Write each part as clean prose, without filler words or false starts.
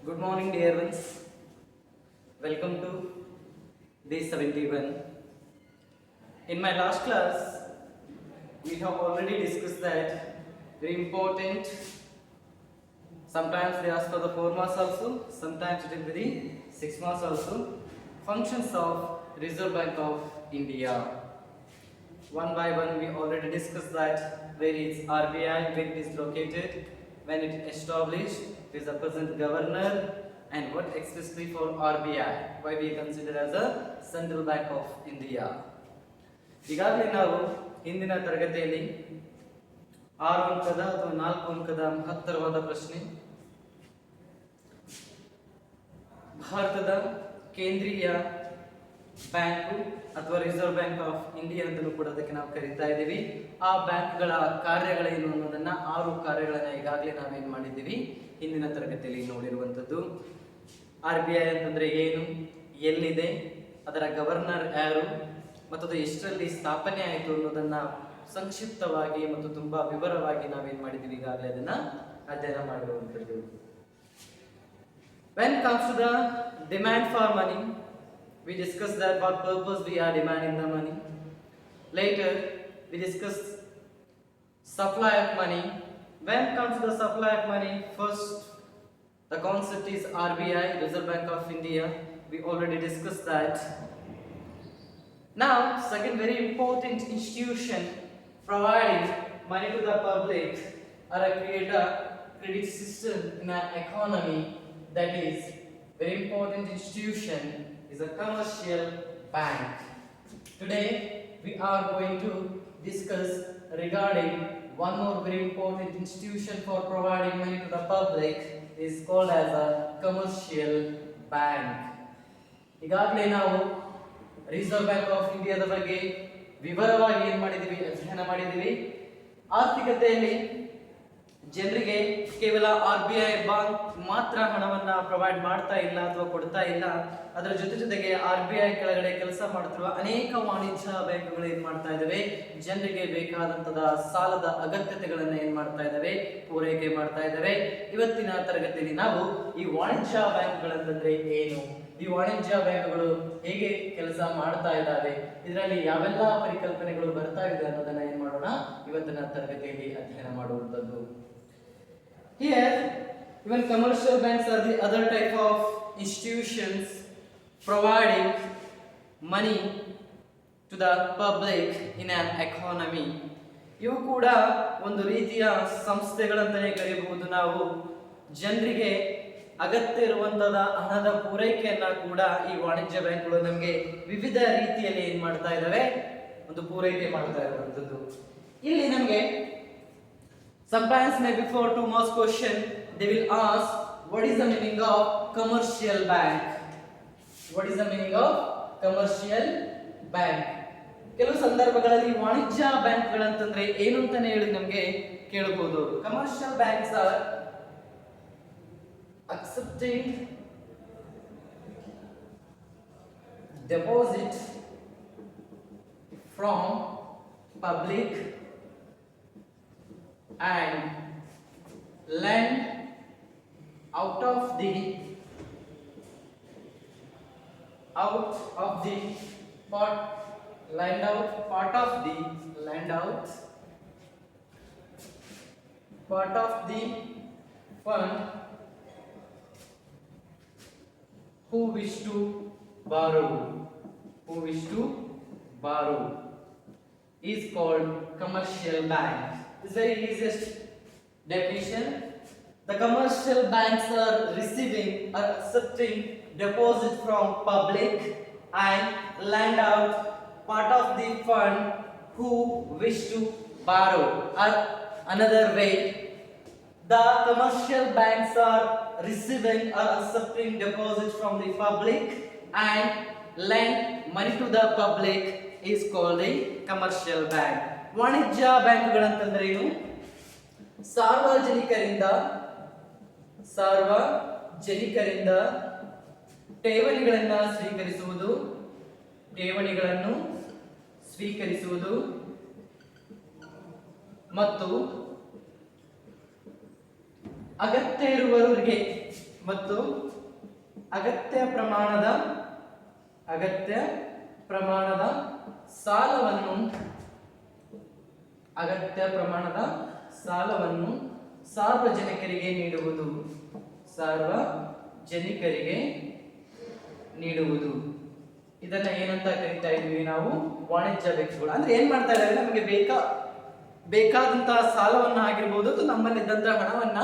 Good morning, dear ones. Welcome to day 71. In my last class, we have already discussed that very important. Sometimes they ask for the 4 marks also, sometimes it will be the 6 marks also. Functions of Reserve Bank of India. One by one, we already discussed that where is RBI, where it is located, when it established, who is the present governor, and what explicitly for RBI, why we consider as a Central Bank of India. ಈಗಾಗಲೇ ನಾವು ಹಿಂದಿನ ತರಗತಿಯಲ್ಲಿ 6 ಅಂಕದ ಅಥವಾ 4 ಅಂಕದ ಮಹತ್ತರವಾದ ಪ್ರಶ್ನೆ ಭಾರತದ ಕೇಂದ್ರೀಯ ಬ್ಯಾಂಕು ಅಥವಾ ರಿಸರ್ವ್ ಬ್ಯಾಂಕ್ ಆಫ್ ಇಂಡಿಯಾ ಅಂತಲೂ ಕೂಡ ಅದಕ್ಕೆ ನಾವು ಕರೀತಾ ಇದ್ದೀವಿ. ಆ ಬ್ಯಾಂಕ್ಗಳ ಕಾರ್ಯಗಳೇನು ಅನ್ನೋದನ್ನ 6 ಕಾರ್ಯಗಳನ್ನ ಈಗಾಗಲೇ ನಾವೇನ್ ಮಾಡಿದ್ದೀವಿ ಹಿಂದಿನ ತರಗತಿಯಲ್ಲಿ ನೋಡಿರುವಂಥದ್ದು. RBI ಅಂತಂದ್ರೆ ಏನು, ಎಲ್ಲಿದೆ, ಅದರ ಗವರ್ನರ್ ಯಾರು ಮತ್ತು ಅದು ಎಷ್ಟರಲ್ಲಿ ಸ್ಥಾಪನೆ ಆಯಿತು ಅನ್ನೋದನ್ನ ಸಂಕ್ಷಿಪ್ತವಾಗಿ ಮತ್ತು ತುಂಬಾ ವಿವರವಾಗಿ ನಾವೇನ್ ಮಾಡಿದ್ದೀವಿ ಈಗಾಗಲೇ ಅದನ್ನ ಅಧ್ಯಯನ ಮಾಡಿರುವಂಥದ್ದು. When comes to the demand for money, we discussed that what purpose we are demanding the money. Later, we discussed supply of money. When comes to the supply of money, first the concept is RBI, Reserve Bank of India. We already discussed that. Now, second very important institution providing money to the public or create a credit system in an economy, that is very important institution is a commercial bank. Today we are going to discuss regarding one more very important institution for providing money to the public is called as a commercial bank. ಈಗಾಗಲೇ ನಾವು reserve bank of ಇಂಡಿಯಾದ ಬಗ್ಗೆ ವಿವರವಾಗಿ ಏನು ಮಾಡಿದ್ದೀವಿ, ಅಧ್ಯಯನ ಮಾಡಿದ್ದೀವಿ. ಆರ್ಥಿಕತೆಯಲ್ಲಿ ಜನರಿಗೆ ಕೇವಲ RBI ಬ್ಯಾಂಕ್ ಮಾತ್ರ ಹಣವನ್ನ ಪ್ರೊವೈಡ್ ಮಾಡ್ತಾ ಇಲ್ಲ ಅಥವಾ ಕೊಡ್ತಾ ಇಲ್ಲ, ಅದರ ಜೊತೆಗೆ RBI ಕೆಳಗಡೆ ಕೆಲಸ ಮಾಡುತ್ತಿರುವ ಅನೇಕ ವಾಣಿಜ್ಯ ಬ್ಯಾಂಕ್ಗಳು ಏನ್ ಮಾಡ್ತಾ ಇದಾವೆ, ಜನರಿಗೆ ಬೇಕಾದಂತಹ ಸಾಲದ ಅಗತ್ಯತೆಗಳನ್ನ ಏನ್ ಮಾಡ್ತಾ ಇದಾವೆ, ಪೂರೈಕೆ ಮಾಡ್ತಾ ಇದಾವೆ. ಇವತ್ತಿನ ತರಗತಿಯಲ್ಲಿ ನಾವು ಈ ವಾಣಿಜ್ಯ ಬ್ಯಾಂಕ್ಗಳಂತಂದ್ರೆ ಏನು, ಈ ವಾಣಿಜ್ಯ ಬ್ಯಾಂಕ್ಗಳು ಹೇಗೆ ಕೆಲಸ ಮಾಡ್ತಾ ಇದ್ದಾವೆ, ಇದರಲ್ಲಿ ಯಾವೆಲ್ಲ ಪರಿಕಲ್ಪನೆಗಳು ಬರ್ತಾ ಇದೆ ಅನ್ನೋದನ್ನ ಏನ್ ಮಾಡೋಣ ಇವತ್ತಿನ ತರಗತಿಯಲ್ಲಿ ಅಧ್ಯಯನ ಮಾಡುವಂತದ್ದು. Here, even commercial banks are the other type of institutions providing money to the public in an economy. ಇವು ಕೂಡ ಒಂದು ರೀತಿಯ ಸಂಸ್ಥೆಗಳಂತಾನೆ ಕರೆಯಬಹುದು. ನಾವು ಜನರಿಗೆ ಅಗತ್ಯ ಇರುವಂತಹ ಹಣದ ಪೂರೈಕೆಯನ್ನ ಕೂಡ ಈ ವಾಣಿಜ್ಯ ಬ್ಯಾಂಕ್ಗಳು ನಮಗೆ ವಿವಿಧ ರೀತಿಯಲ್ಲಿ ಏನ್ ಮಾಡ್ತಾ ಇದಾವೆ, ಒಂದು ಪೂರೈಕೆ ಮಾಡ್ತಾ ಇರುವಂತದ್ದು. ಇಲ್ಲಿ ನಮಗೆ sometimes maybe for 2 marks question they will ask what is the meaning of commercial bank. What is the meaning of commercial bank? ಕೆಲವು ಸಂದರ್ಭಗಳಲ್ಲಿ ವಾಣಿಜ್ಯ ಬ್ಯಾಂಕ್ಗಳಂತಂದ್ರೆ ಏನು ಅಂತಾನೆ ಹೇಳಿ ನಮಗೆ ಕೇಳಬಹುದು. Commercial banks are accepting deposit from public and lend out of the part lend out part of the lend out part of the fund who wish to borrow is called commercial bank. This is very easiest definition. The commercial banks are receiving or accepting deposit from public and lend out part of the fund who wish to borrow. Or another way, the commercial banks are receiving or accepting deposit from the public and lend money to the public is called a commercial bank. ವಾಣಿಜ್ಯ ಬ್ಯಾಂಕ್ಗಳಂತಂದ್ರೆ ಏನು, ಸಾರ್ವಜನಿಕರಿಂದ ಠೇವಣಿಗಳನ್ನು ಸ್ವೀಕರಿಸುವುದು ಮತ್ತು ಅಗತ್ಯ ಇರುವವರಿಗೆ ಮತ್ತು ಅಗತ್ಯ ಪ್ರಮಾಣದ ಸಾಲವನ್ನು ಸಾರ್ವಜನಿಕರಿಗೆ ನೀಡುವುದು. ಇದನ್ನ ಏನಂತ ಕರಿತಾ ಇದೀವಿ ನಾವು? ವಾಣಿಜ್ಯ ಬ್ಯಾಂಕ್ಗಳು. ಅಂದ್ರೆ ಏನ್ ಮಾಡ್ತಾ ಇದ್ದಾರೆ, ನಮಗೆ ಬೇಕಾದಂತಹ ಸಾಲವನ್ನ ಆಗಿರ್ಬೋದು ಅಥವಾ ನಮ್ಮಲ್ಲಿದ್ದಂತಹ ಹಣವನ್ನ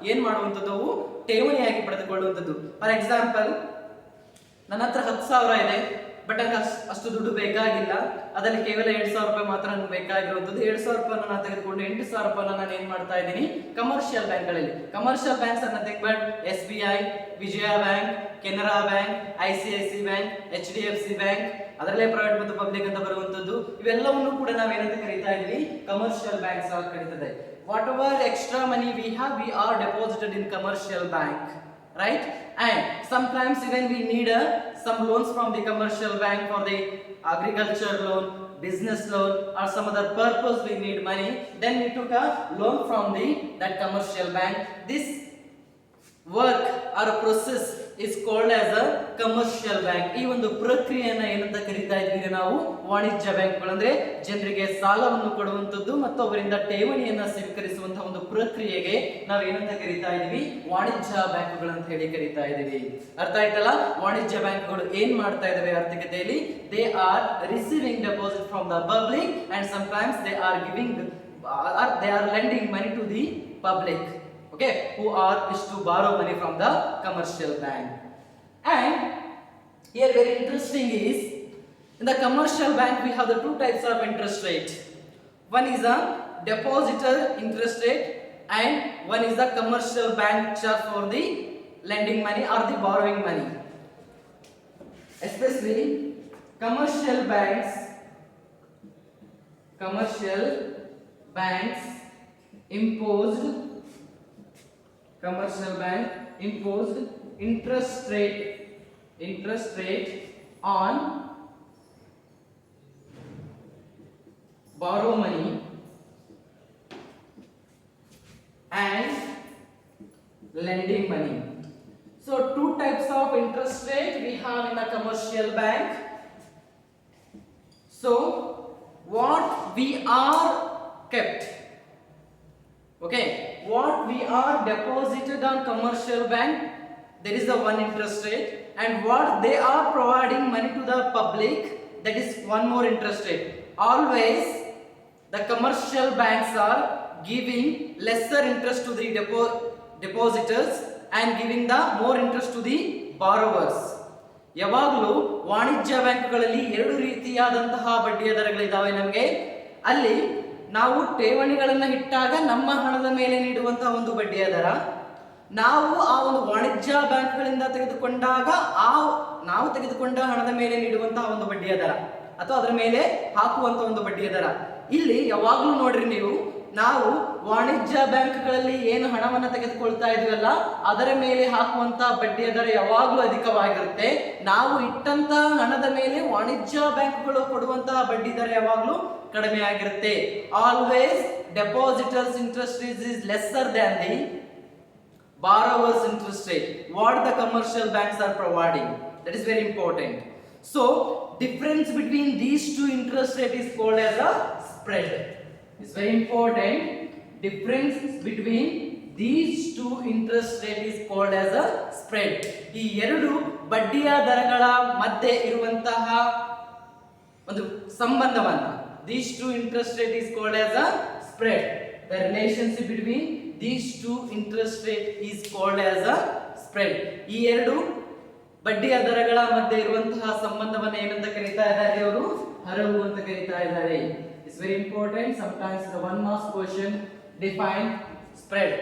ಏನ್ ಮಾಡುವಂಥದ್ದು, ಅವು ಠೇವಣಿಯಾಗಿ ಪಡೆದುಕೊಳ್ಳುವಂಥದ್ದು. ಫಾರ್ ಎಕ್ಸಾಂಪಲ್, ನನ್ನ ಹತ್ರ 10,000 ಇದೆ, ಬಟ್ ನನಗೆ ಅಷ್ಟು ದುಡ್ಡು ಬೇಕಾಗಿಲ್ಲ, ಅದರಲ್ಲಿ ಕೇವಲ 2,000 ರೂಪಾಯಿ ಮಾತ್ರ ನನಗೆ ಬೇಕಾಗಿರುವಂಥದ್ದು. 2,000 ರೂಪಾಯಿ ನಾನು ತೆಗೆದುಕೊಂಡು 8,000 ರೂಪಾಯಿ ನಾನು ಏನ್ ಮಾಡ್ತಾ ಇದ್ದೀನಿ, ಕಮರ್ಷಿಯಲ್ ಬ್ಯಾಂಕ್ಗಳಲ್ಲಿ, ಕಮರ್ಷಿಯಲ್ ಬ್ಯಾಂಕ್ಸ್ ಅನ್ನ ತೆಗೆದು SBI, Vijaya bank, Canara bank, ICICI bank, HDFC bank, ಅದರಲ್ಲೇ ಪ್ರೈವೇಟ್ ಮತ್ತು ಪಬ್ಲಿಕ್ ಅಂತ ಬರುವಂತದ್ದು, ಇವೆಲ್ಲವನ್ನು ಕೂಡ ನಾವೇನಂತ ಕರೀತಾ ಇದೀವಿ, ಕಮರ್ಷಿಯಲ್ ಬ್ಯಾಂಕ್ಸ್ ಅಂತ ಕರೀತದೆ. Whatever extra money we have, we are deposited in commercial bank, right? And sometimes even we need some loans from the commercial bank for the agriculture loan, business loan, or some other purpose we need money, then we took a loan from that commercial bank. This work or process is called as a commercial bank. ಈ ಒಂದು ಪ್ರಕ್ರಿಯೆಯನ್ನ ಏನಂತ ಕರೀತಾ ಇದ್ವಿ ನಾವು? ವಾಣಿಜ್ಯ ಬ್ಯಾಂಕ್ಗಳು. ಅಂದ್ರೆ ಜನರಿಗೆ ಸಾಲವನ್ನು ಕೊಡುವಂತದ್ದು ಮತ್ತು ಅವರಿಂದ ಠೇವಣಿಯನ್ನ ಸ್ವೀಕರಿಸುವಂತಹ ಒಂದು ಪ್ರಕ್ರಿಯೆಗೆ ನಾವು ಏನಂತ ಕರೀತಾ ಇದೀವಿ? ವಾಣಿಜ್ಯ ಬ್ಯಾಂಕ್ಗಳು ಅಂತ ಹೇಳಿ ಕರೀತಾ ಇದೀವಿ. ಅರ್ಥ ಆಯ್ತಲ್ಲ? ವಾಣಿಜ್ಯ ಬ್ಯಾಂಕ್ಗಳು ಏನ್ ಮಾಡ್ತಾ ಇದಾವೆ ಆರ್ಥಿಕತೆಯಲ್ಲಿ? They are receiving deposit from the public and sometimes they are lending money to the public, okay, who are wish to borrow money from the commercial bank. And here very interesting is, in the commercial bank we have the two types of interest rate. One is a depositor interest rate and one is the commercial bank charge for the lending money or the borrowing money. Especially commercial banks imposed interest rate on borrow money and lending money. So two types of interest rate we have in a commercial bank. So what we are kept, okay, what we are deposited on commercial bank, there is a one interest rate, and what they are providing money to the public, that is one more interest rate. Always the commercial banks are giving lesser interest to the depositors and giving the more interest to the borrowers. ಯಾವಾಗಲೂ ವಾಣಿಜ್ಯ ಬ್ಯಾಂಕ್ಗಳಲ್ಲಿ ಎರಡು ರೀತಿಯಾದಂತಹ ಬಡ್ಡಿಯ ದರಗಳಿದ್ದಾವೆ ನಮಗೆ. ಅಲ್ಲಿ ನಾವು ಠೇವಣಿಗಳನ್ನ ಇಟ್ಟಾಗ ನಮ್ಮ ಹಣದ ಮೇಲೆ ನೀಡುವಂತಹ ಒಂದು ಬಡ್ಡಿಯ ದರ, ನಾವು ಆ ಒಂದು ವಾಣಿಜ್ಯ ಬ್ಯಾಂಕ್ಗಳಿಂದ ತೆಗೆದುಕೊಂಡಾಗ ನಾವು ತೆಗೆದುಕೊಂಡ ಹಣದ ಮೇಲೆ ನೀಡುವಂತಹ ಒಂದು ಬಡ್ಡಿಯ ದರ ಅಥವಾ ಅದರ ಮೇಲೆ ಹಾಕುವಂತ ಒಂದು ಬಡ್ಡಿಯ ದರ. ಇಲ್ಲಿ ಯಾವಾಗಲೂ ನೋಡ್ರಿ ನೀವು, ನಾವು ವಾಣಿಜ್ಯ ಬ್ಯಾಂಕ್ಗಳಲ್ಲಿ ಏನು ಹಣವನ್ನು ತೆಗೆದುಕೊಳ್ತಾ ಇದೀವಲ್ಲ ಅದರ ಮೇಲೆ ಹಾಕುವಂತ ಬಡ್ಡಿಯ ದರ ಯಾವಾಗಲೂ ಅಧಿಕವಾಗಿರುತ್ತೆ. ನಾವು ಇಟ್ಟಂತ ಹಣದ ಮೇಲೆ ವಾಣಿಜ್ಯ ಬ್ಯಾಂಕ್ಗಳು ಕೊಡುವಂತಹ ಬಡ್ಡಿ ದರ ಯಾವಾಗಲೂ ಕಡಿಮೆ ಆಗಿರುತ್ತೆ. Always depositors interest is lesser than the borrowers interest rate what the commercial banks are providing. That is very important. So difference between these two interest rate is called as a spread. It's very important. Difference between these two interest rate is called as a spread. ಈ ಎರಡು ಬಡ್ಡಿಯ ದರಗಳ ಮಧ್ಯೆ ಇರುವಂತಹ ಒಂದು ಸಂಬಂಧವನ್ನ, these two interest rate is called as a spread. The relationship between these two interest rate is called as a spread. ಈ ಎರಡು ಬಡ್ಡಿಯ ದರಗಳ ಮಧ್ಯೆ ಇರುವಂತಹ ಸಂಬಂಧವನ್ನ ಏನಂತ ಕರೀತಾ ಇದ್ದಾರೆ ಅವರು? ಹರವು ಅಂತ ಕರೀತಾ ಇದ್ದಾರೆ. It's very important. Sometimes the one marks question define spread.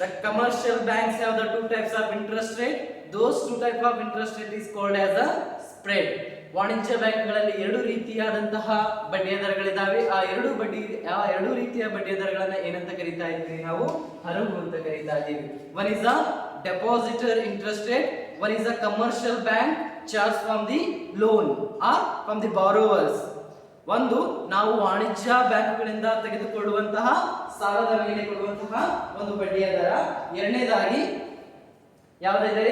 The commercial banks have the two types of interest rate. Those two type of interest rate is called as a spread. ವಾಣಿಜ್ಯ ಬ್ಯಾಂಕ್ಗಳಲ್ಲಿ ಎರಡು ರೀತಿಯಾದಂತಹ ಬಡ್ಡಿಯ ದರಗಳಿದ್ದಾವೆ. ಆ ಎರಡು ರೀತಿಯ ಬಡ್ಡಿಯ ದರಗಳನ್ನ ಏನಂತ ಕರೀತಾ ಇದ್ದೀವಿ ನಾವು? ಹರವು ಅಂತ ಕರೀತಾ ಇದ್ದೀವಿ. One is a depositor interest rate, one is a commercial bank charge from the loan or from the borrowers. ಒಂದು ನಾವು ವಾಣಿಜ್ಯ ಬ್ಯಾಂಕ್ಗಳಿಂದ ತೆಗೆದುಕೊಳ್ಳುವಂತಹ ಸಾಲದ ಮೇಲೆ ಕೊಡುವಂತಹ ಒಂದು ಬಡ್ಡಿಯ ದರ. ಎರಡನೇದಾಗಿ ಯಾವುದಿದೆ?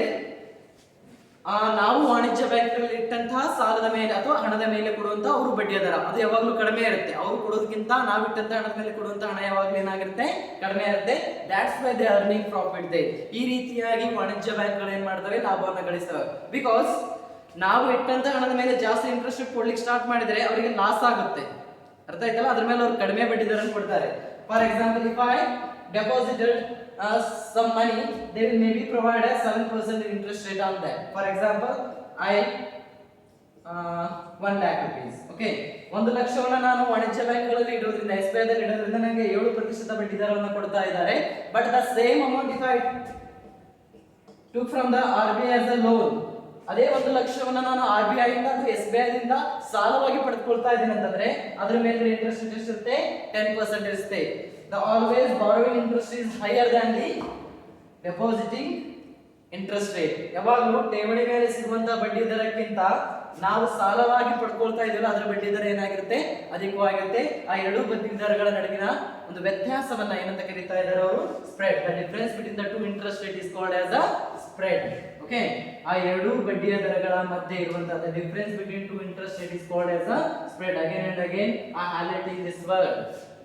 ನಾವು ವಾಣಿಜ್ಯ ಬ್ಯಾಂಕ್ಗಳಲ್ಲಿ ಇಟ್ಟಂತಹ ಸಾಲದ ಮೇಲೆ ಅಥವಾ ಹಣದ ಮೇಲೆ ಕೊಡುವಂತಹ ಅವರು ಬಡ್ಡಿಯ ದರ ಅದು ಯಾವಾಗಲೂ ಕಡಿಮೆ ಇರುತ್ತೆ. ಅವರು ಕೊಡೋದಕ್ಕಿಂತ ನಾವು ಇಟ್ಟಂತಹ ಹಣದ ಮೇಲೆ ಕೊಡುವಂತಹ ಹಣ ಯಾವಾಗಲೂ ಏನಾಗಿರುತ್ತೆ? ಕಡಿಮೆ ಇರುತ್ತೆ. That's why they earning profit they. ಈ ರೀತಿಯಾಗಿ ವಾಣಿಜ್ಯ ಬ್ಯಾಂಕ್ಗಳು ಏನ್ ಮಾಡ್ತವೆ? ಲಾಭವನ್ನು ಗಳಿಸ್ತವೆ. ಬಿಕಾಸ್ ನಾವು ಇಟ್ಟಂತ ಹಣದ ಮೇಲೆ ಜಾಸ್ತಿ ಇಂಟ್ರೆಸ್ಟ್ ಕೊಡ್ಲಿಕ್ಕೆ ಸ್ಟಾರ್ಟ್ ಮಾಡಿದ್ರೆ ಅವರಿಗೆ ಲಾಸ್ ಆಗುತ್ತೆ. ಅರ್ಥ ಆಯ್ತಲ್ಲ? ಅದ್ರ ಮೇಲೆ ಅವ್ರು ಕಡಿಮೆ ಬಡ್ಡಿ ದರ ಕೊಡ್ತಾರೆ. For example, if I deposited some money, they will maybe provide a 7% interest rate on that. For example, I 1 lakh rupees. Okay, 1 ಲಕ್ಷವನ್ನು ನಾನು ವಾಣಿಜ್ಯ ಬ್ಯಾಂಕ್ಗಳಲ್ಲಿ ಇಡೋದ್ರಿಂದ, SBI ದಲ್ಲಿ ಇಡೋದ್ರಿಂದ ನನಗೆ 7% ಬಡ್ಡಿ ದರವನ್ನು ಕೊಡ್ತಾ ಇದ್ದಾರೆ. But the same amount if I took from the RBI as a loan, ಅದೇ 1 ಲಕ್ಷವನ್ನು ನಾನು RBI ಇಂದ ಅಥವಾ SBI ದಿಂದ ಸಾಲವಾಗಿ ಪಡೆದುಕೊಳ್ತಾ ಇದ್ದೀನಿ ಅಂತಂದ್ರೆ ಅದರ ಮೇಲೆ ಇಂಟ್ರೆಸ್ಟ್ ಇರುತ್ತೆ 10% ಇರುತ್ತೆ. The always borrowing interest is higher than the depositing interest rate. ಯಾವಾಗಲೂ ಠೇವಣಿ ಮೇಲೆ ಸಿಗುವಂತ ಬಡ್ಡಿ ದರಕ್ಕಿಂತ ನಾವು ಸಾಲವಾಗಿ ಪಡ್ಕೊಳ್ತಾ ಇದೀವಲ್ಲ ಅದರ ಬಡ್ಡಿ ದರ ಏನಾಗಿರುತ್ತೆ? ಅಧಿಕವಾಗಿರುತ್ತೆ. ಆ ಎರಡು ಬಡ್ಡಿ ದರಗಳ ನಡುವಿನ ಒಂದು ವ್ಯತ್ಯಾಸವನ್ನ ಏನಂತ ಕರೀತಾ ಇದ್ದಾರೆ ಅವರು? Spread. The difference between the two interest rate is called as a spread. Okay, ಆ ಎರಡು ಬಡ್ಡಿಯ ದರಗಳ ಮಧ್ಯೆ ಇರುವಂತಹ the difference between two interest rate is called as a spread. Again and again I highlighting this word.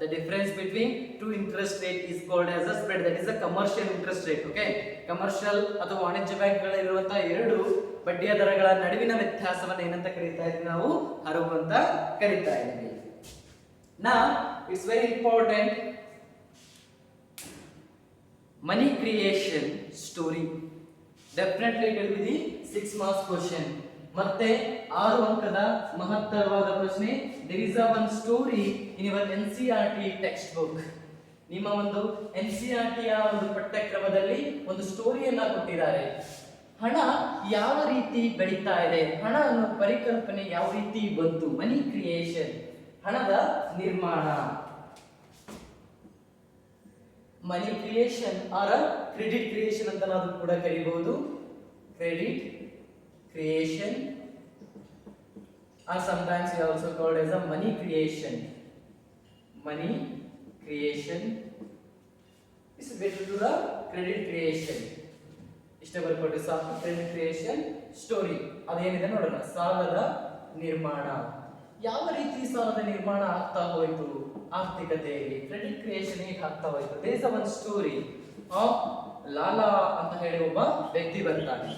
The difference between two interest rate is called as a spread. That is a commercial interest rate. Okay, commercial ಅಥವಾ ವಾಣಿಜ್ಯ ಬ್ಯಾಂಕ್ಗಳಲ್ಲಿರುವಂತಹ ಎರಡು ಬಡ್ಡಿಯ ದರಗಳ ನಡುವಿನ ವ್ಯತ್ಯಾಸವನ್ನು ಏನಂತ ಕರೀತಾ ಇದ್ದೀವಿ? ನಾವು ಹರಿವು ಅಂತ ಕರೀತಾ ಇದ್ದೀವಿ. Now it's very important, money creation story. Definitely it will be the 6 marks question. ಮತ್ತೆ 6 ಅಂಕದ ಮಹತ್ತರವಾದ ಪ್ರಶ್ನೆ. There is a one story in your NCERT textbook. ನಿಮ್ಮ ಒಂದು NCERT ಯ ಒಂದು ಪಠ್ಯಕ್ರಮದಲ್ಲಿ ಒಂದು ಸ್ಟೋರಿಯನ್ನ ಕೊಟ್ಟಿದ್ದಾರೆ. ಹಣ ಯಾವ ರೀತಿ ಬೆಳೀತಾ ಇದೆ, ಹಣ ಅನ್ನೋ ಪರಿಕಲ್ಪನೆ ಯಾವ ರೀತಿ ಬಂತು, ಮನಿ ಕ್ರಿಯೇಷನ್, ಹಣದ ನಿರ್ಮಾಣ. Money creation or credit creation ಅಂತ ನಾವು ಕೂಡ ಕರೀಬಹುದು. Credit creation, or sometimes we also called as a money creation. Money creation is better to the credit creation. ಇಷ್ಟೇ ಬರ್ಕೊಟ್ಟು ಸಾಕು. ಕ್ರೆಡಿಟ್ ಕ್ರಿಯೇಷನ್ ಸ್ಟೋರಿ ಅದೇನಿದೆ ನೋಡೋಣ. ಸಾಲದ ನಿರ್ಮಾಣ, ಯಾವ ರೀತಿ ಸಾಲದ ನಿರ್ಮಾಣ ಆಗ್ತಾ ಹೋಯಿತು ಆರ್ಥಿಕತೆಯಲ್ಲಿ, ಕ್ರೆಡಿಟ್ ಕ್ರಿಯೇಷನ್ ಹೇಗೆ ಆಗ್ತಾ ಹೋಯಿತು. There is one story of Lala ಅಂತ ಹೇಳಿ ಒಬ್ಬ ವ್ಯಕ್ತಿ ಬರ್ತಾನೆ.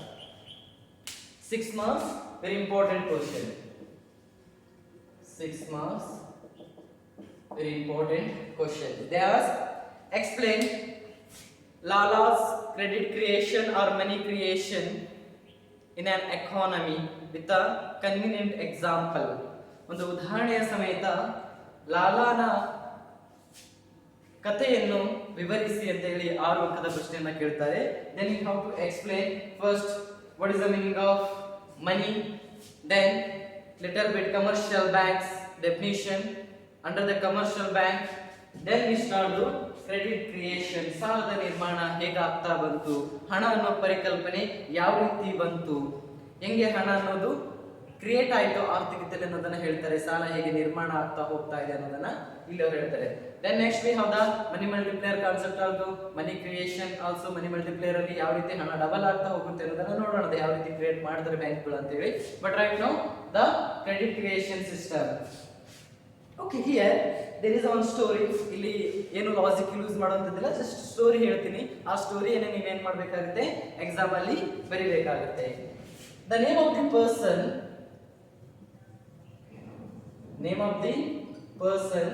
6 marks, very important question. 6 marks, very important question. They ask, explain Lala's credit creation or money creation in an economy with a convenient example. ಒಂದು ಉದಾಹರಣೆಯ ಸಮೇತ ಲಾಲಾನ ಕಥೆಯನ್ನು ವಿವರಿಸಿ ಅಂತ ಹೇಳಿ 6 ಅಂಕದ ಪ್ರಶ್ನೆಯನ್ನ ಕೇಳ್ತಾರೆ. Then you have to explain first what is the meaning of money, then little bit commercial banks definition, under the commercial bank then we start the credit creation, ಸಾಲದ ನಿರ್ಮಾಣ ಹೇಗಾಗ್ತಾ ಬಂತು, ಹಣ ಅನ್ನೋ ಪರಿಕಲ್ಪನೆ ಯಾವ ರೀತಿ ಬಂತು, ಹೆಂಗೆ ಹಣ ಅನ್ನೋದು ಕ್ರಿಯೇಟ್ ಆಯಿತು ಆರ್ಥಿಕತೆಯಲ್ಲಿ ಅನ್ನೋದನ್ನ ಹೇಳ್ತಾರೆ. ಸಾಲ ಹೇಗೆ ನಿರ್ಮಾಣ ಆಗ್ತಾ ಹೋಗ್ತಾ ಇದೆ ಅನ್ನೋದನ್ನ ಇಲ್ಲಿ ಅವರು ಹೇಳ್ತಾರೆ. Then next we have the money multiplier concept also, money creation also. money multiplier ಅಲ್ಲಿ ಯಾವ ರೀತಿ ಹಣ ಡಬಲ್ ಆಗ್ತಾ ಹೋಗುತ್ತೆ ಅನ್ನೋದನ್ನ ನೋಡೋಣ, ಯಾವ ರೀತಿ ಕ್ರಿಯೇಟ್ ಮಾಡ್ತಾರೆ ಬ್ಯಾಂಕ್ಗಳು ಅಂತ ಹೇಳಿ. But right now the credit creation system. Okay, here there is one story. ಇಲ್ಲಿ ಏನು ಲಾಜಿಕ್ ಯೂಸ್ ಮಾಡೋಂಥದ್ದಿಲ್ಲ, ಜಸ್ಟ್ ಸ್ಟೋರಿ ಹೇಳ್ತೀನಿ. ಆ ಸ್ಟೋರಿಯನ್ನು ನೀವೇನ್ ಮಾಡಬೇಕಾಗುತ್ತೆ, ಎಕ್ಸಾಮ್ ಅಲ್ಲಿ ಬರೀಬೇಕಾಗುತ್ತೆ. The name of the person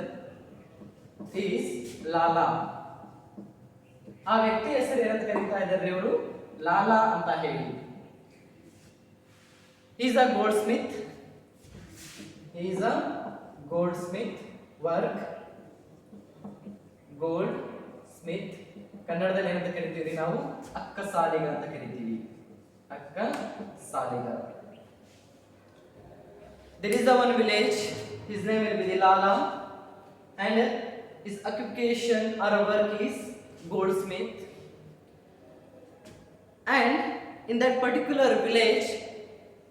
is ಲಾಲಾ. ಆ ವ್ಯಕ್ತಿ ಹೆಸರು ಏನಂತ ಕರೀತಾ ಇದ್ದಾರೆ ಇವರು? ಲಾಲಾ ಅಂತ ಹೇಳಿ. He is a goldsmith. Work gold Smith. ಕನ್ನಡದಲ್ಲಿ ಏನಂತ ಕರಿತೀವಿ ನಾವು? ಅಕ್ಕ ಸಾಲಿಗ ಅಂತ ಕರಿತೀವಿ. ಅಕ್ಕ ಸಾಲಿಗ. There is one village. His name will be Lala, and his occupation or work is goldsmith. And in that particular village,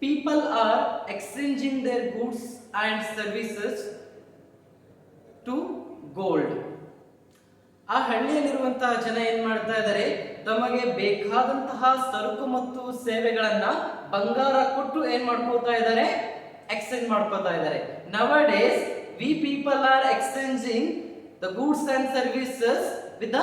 people are exchanging their goods and services to gold. ಆ ಹಳ್ಳಿಯಲ್ಲಿರುವಂತಹ ಜನ ಏನ್ ಮಾಡ್ತಾ ಇದ್ದಾರೆ, ತಮಗೆ ಬೇಕಾದಂತಹ ಸರಕು ಮತ್ತು ಸೇವೆಗಳನ್ನ ಬಂಗಾರ ಕೊಟ್ಟು ಏನ್ ಮಾಡ್ಕೋತಾ ಇದ್ದಾರೆ, ಎಕ್ಸ್ಚೇಂಜ್ ಮಾಡ್ಕೋತಾ ಇದ್ದಾರೆ. Nowadays V people are exchanging the goods and services with the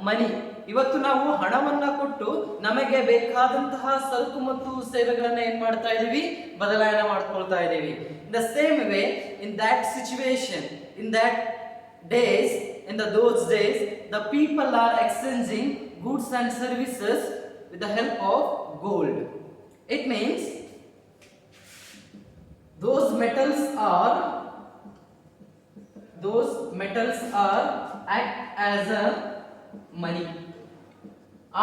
money. ಇವತ್ತು ನಾವು ಹಣವನ್ನ ಕೊಟ್ಟು ನಮಗೆ ಬೇಕಾದಂತಹ ಸರಕು ಮತ್ತು ಸೇವೆಗಳನ್ನ ಏನ್ ಮಾಡ್ತಾ ಇದೀವಿ, ಬದಲಾವಣೆ ಮಾಡ್ಕೊಳ್ತಾ ಇದೀವಿ. The same way in that situation, in that days, in those days, the people are exchanging goods and services with the help of gold. It means those metals are act as a money.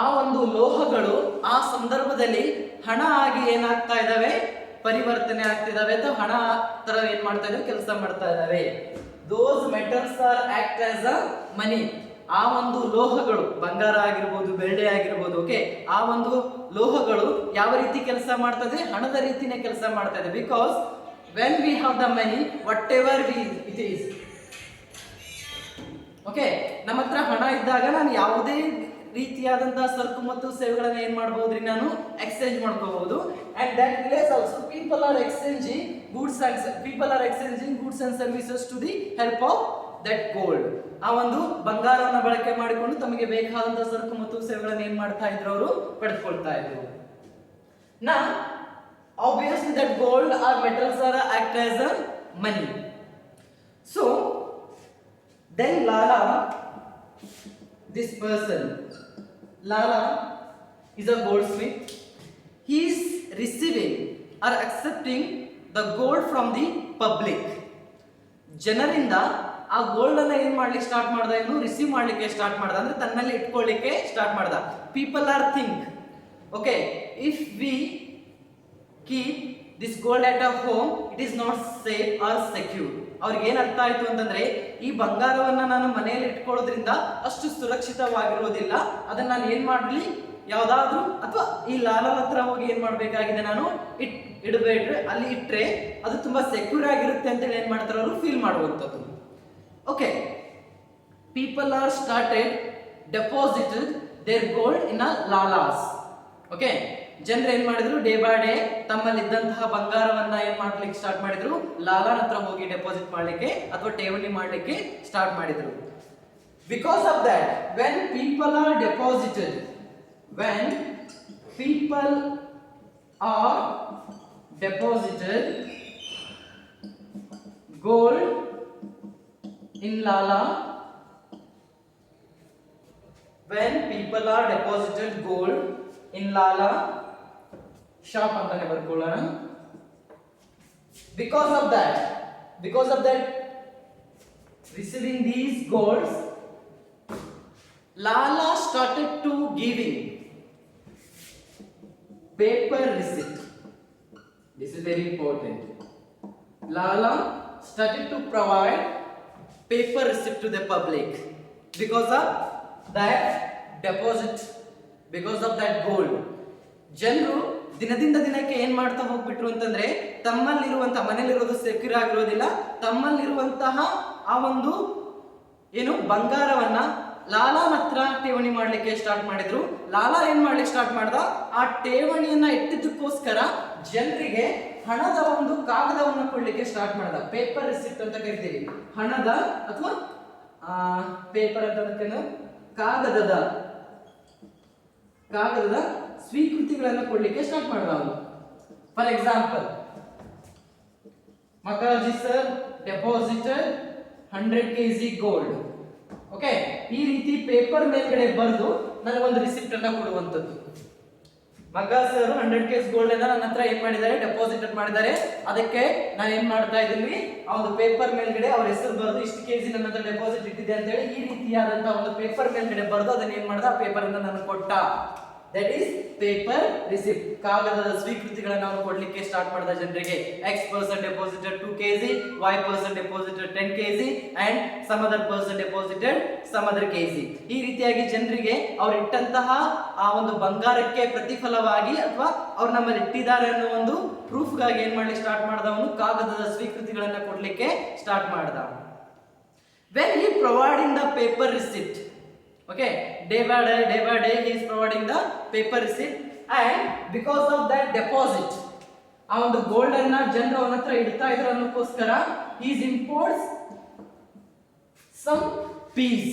ಆ ಒಂದು ಲೋಹಗಳು ಆ ಸಂದರ್ಭದಲ್ಲಿ ಹಣ ಆಗಿ ಏನಾಗ್ತಾ ಇದಾವೆ, ಪರಿವರ್ತನೆ ಆಗ್ತಿದಾವೆ ಅಥವಾ ಹಣ ತರ ಏನ್ ಮಾಡ್ತಾ ಇದಾವೆ, ಕೆಲಸ ಮಾಡ್ತಾ ಇದಾವೆ. Those metals are act as a money. ಆ ಒಂದು ಲೋಹಗಳು, ಬಂಗಾರ ಆಗಿರ್ಬೋದು, ಬೆಳ್ಳಿ ಆಗಿರ್ಬೋದು, ಓಕೆ, ಆ ಒಂದು ಲೋಹಗಳು ಯಾವ ರೀತಿ ಕೆಲಸ ಮಾಡ್ತದೆ, ಹಣದ ರೀತಿನೇ ಕೆಲಸ ಮಾಡ್ತಾ ಇದೆ. Because when we have the money, what ever it is, okay, ನಮ್ಮ ಹತ್ರ ಹಣ ಇದ್ದಾಗ ನಾನು ಯಾವುದೇ ರೀತಿಯಾದಂತಹ ಸರಕು ಮತ್ತು ಸೇವೆಗಳನ್ನ ಏನ್ ಮಾಡಬಹುದ್ರಿ, ನಾನು ಎಕ್ಸ್ಚೇಂಜ್ ಮಾಡ್ಕೋಬಹುದು. And that place also people are exchanging goods and services to the help of that gold. ಆ ಒಂದು ಬಂಗಾರವನ್ನು ಬಳಕೆ ಮಾಡಿಕೊಂಡು ತಮಗೆ ಬೇಕಾದಂತಹ ಸರಕು ಮತ್ತು ಸೇವೆಗಳನ್ನ ಏನ್ ಮಾಡ್ತಾ ಇದ್ರು, ಅವರು ಪಡೆದುಕೊಳ್ತಾ ಇದ್ರು. ನಾ obviously that gold or metals are act as a money. So then Lala, this person Lala is a goldsmith. He is receiving or accepting the gold from the public. ಜನರಿಂದ ಆ ಗೋಲ್ಡ್ ಅನ್ನ ಏನ್ ಮಾಡ್ಲಿಕ್ಕೆ ಸ್ಟಾರ್ಟ್ ಮಾಡ್ದ, ಇನ್ನು receive ಮಾಡ್ಲಿಕ್ಕೆ start ಮಾಡ್ದ, ಅಂದ್ರೆ ತನ್ನಲ್ಲಿ ಇಟ್ಕೊಳ್ಳಿಕ್ಕೆ ಸ್ಟಾರ್ಟ್ ಮಾಡ್ದ. People are think, okay, if we keep this gold at a home, it is not safe or secure. ಅವ್ರಿಗೆ ಏನ್ ಅರ್ಥ ಆಯ್ತು ಅಂತಂದ್ರೆ, ಈ ಬಂಗಾರವನ್ನ ನಾನು ಮನೆಯಲ್ಲಿ ಇಟ್ಕೊಳ್ಳೋದ್ರಿಂದ ಅಷ್ಟು ಸುರಕ್ಷಿತವಾಗಿರೋದಿಲ್ಲ, ಅದನ್ನ ನಾನು ಏನ್ ಮಾಡ್ಲಿ, ಯಾವ್ದಾದ್ರು ಅಥವಾ ಈ ಲಾಲನ ಹತ್ರ ಹೋಗಿ ಏನ್ ಮಾಡ್ಬೇಕಾಗಿದೆ, ನಾನು ಇಡಬೇಡ್ರೆ, ಅಲ್ಲಿ ಇಟ್ರೆ ಅದು ತುಂಬಾ ಸೆಕ್ಯೂರ್ ಆಗಿರುತ್ತೆ ಅಂತ ಏನ್ ಮಾಡ್ತಾರೆ, ಅವರು ಫೀಲ್ ಮಾಡುವಂಥದ್ದು. Okay, people are started deposited their gold in a Lalas. Okay, ಜನರು ಏನ್ ಮಾಡಿದ್ರು, ಡೇ ಬೈ ಡೇ ತಮ್ಮಲ್ಲಿ ಇದ್ದಂತಹ ಬಂಗಾರವನ್ನ ಏನ್ ಮಾಡ್ಲಿಕ್ಕೆ ಸ್ಟಾರ್ಟ್ ಮಾಡಿದ್ರು, ಲಾಲಾನ ಹತ್ರ ಹೋಗಿ ಡೆಪಾಸಿಟ್ ಮಾಡ್ಲಿಕ್ಕೆ ಅಥವಾ ಠೇವಣಿ ಮಾಡ್ಲಿಕ್ಕೆ ಸ್ಟಾರ್ಟ್ ಮಾಡಿದ್ರು. Because of that, when people are deposited, when people are deposited gold in Lala, when people are deposited gold in Lala shop antane barಕೊಳ್ಳೋಣ. because of that receiving these golds, Lala started to giving paper receipt. This is very important. Lala started to provide paper receipt to the public because of that deposit, because of that gold. ಜನರು ದಿನದಿಂದ ದಿನಕ್ಕೆ ಏನ್ ಮಾಡ್ತಾ ಹೋಗ್ಬಿಟ್ರು ಅಂತಂದ್ರೆ, ತಮ್ಮಲ್ಲಿರುವಂತಹ, ಮನೆಯಲ್ಲಿರೋದು secure ಆಗಿರೋದಿಲ್ಲ, ತಮ್ಮಲ್ಲಿರುವಂತಹ ಆ ಒಂದು ಏನು ಬಂಗಾರವನ್ನ ಲಾಲಾನ ಹತ್ರ ಠೇವಣಿ ಮಾಡ್ಲಿಕ್ಕೆ ಸ್ಟಾರ್ಟ್ ಮಾಡಿದ್ರು. ಲಾಲಾ ಏನ್ ಮಾಡ್ಲಿಕ್ಕೆ ಸ್ಟಾರ್ಟ್ ಮಾಡ್ದ, ಆ ಠೇವಣಿಯನ್ನ ಇಟ್ಟಿದ್ದಕ್ಕೋಸ್ಕರ ಜನರಿಗೆ ಹಣದ ಒಂದು ಕಾಗದವನ್ನು ಕೊಡ್ಲಿಕ್ಕೆ ಸ್ಟಾರ್ಟ್ ಮಾಡ್ದ. ಪೇಪರ್ ರಿಸಿಪ್ಟ್ ಅಂತ ಕರಿತೀವಿ, ಹಣದ ಅಥವಾ ಪೇಪರ್ ಅಂತ ಕಾಗದದ ಸ್ವೀಕೃತಿಗಳನ್ನ ಕೊಡ್ಲಿಕ್ಕೆ ಸ್ಟಾರ್ಟ್ ಮಾಡ್ದ ಅವನು. For example, Makaji sir deposited 100 kg gold. Okay, ಈ ರೀತಿ ಪೇಪರ್ ಮೇಲ್ಗಡೆ ಬರೆದು ನನಗೊಂದು ರಿಸಿಪ್ಟ್ ಅನ್ನ ಕೊಡುವಂತದ್ದು. ಮಗ ಸರ್ 100 kg ಗೋಲ್ಡ್ ಅನ್ನ ನನ್ನ ಹತ್ರ ಏನ್ ಮಾಡಿದ್ದಾರೆ, ಡೆಪಾಸಿಟ್ ಮಾಡಿದ್ದಾರೆ. ಅದಕ್ಕೆ ನಾನು ಏನ್ ಮಾಡ್ತಾ ಇದ್ದೀನಿ, ಆ ಒಂದು ಪೇಪರ್ ಮೇಲ್ಗಡೆ ಅವ್ರ ಹೆಸರು ಬರೆದು ಇಷ್ಟು ಕೆಜಿ ನನ್ನ ಹತ್ರ ಡೆಪಾಸಿಟ್ ಇಟ್ಟಿದೆ ಅಂತ ಹೇಳಿ ಈ ರೀತಿಯಾದಂತಹ ಒಂದು ಪೇಪರ್ ಮೇಲ್ಗಡೆ ಬರೆದು ಅದನ್ನ ಏನ್ ಮಾಡ್ದ, ಆ ಪೇಪರ್ ಅನ್ನ ನನಗೆ ಕೊಟ್ಟ. That is paper receipt. ಕಾಗದದ ಸ್ವೀಕೃತಿಗಳನ್ನು ಅವನು ಕೊಡ್ಲಿಕ್ಕೆ ಸ್ಟಾರ್ಟ್ ಮಾಡಿದ ಜನರಿಗೆ. X person deposited 2 kg, Y person deposited 10 kg and some other person deposited some other kg. ಈ ರೀತಿಯಾಗಿ ಜನರಿಗೆ ಅವ್ರು ಇಟ್ಟಂತಹ ಆ ಒಂದು ಬಂಗಾರಕ್ಕೆ ಪ್ರತಿಫಲವಾಗಿ ಅಥವಾ ಅವ್ರು ನಮ್ಮಲ್ಲಿ ಇಟ್ಟಿದ್ದಾರೆ ಅನ್ನೋ ಒಂದು ಪ್ರೂಫ್ ಗಾಗಿ ಏನ್ ಮಾಡ್ಲಿಕ್ಕೆ ಸ್ಟಾರ್ಟ್ ಮಾಡ್ದ, ಅವನು ಕಾಗದದ ಸ್ವೀಕೃತಿಗಳನ್ನ ಕೊಡ್ಲಿಕ್ಕೆ ಸ್ಟಾರ್ಟ್ ಮಾಡ್ದ. When he providing the paper receipt, Okay, day by day he is providing the paper receipt, and because of that deposit ಆ ಒಂದು ಗೋಲ್ಡ್ ಅನ್ನ ಜನರು ಅವನ ಹತ್ರ ಇಡ್ತಾ ಇದ್ರು ಅನ್ನೋಕ್ಕೋಸ್ಕರ he is imports some fees.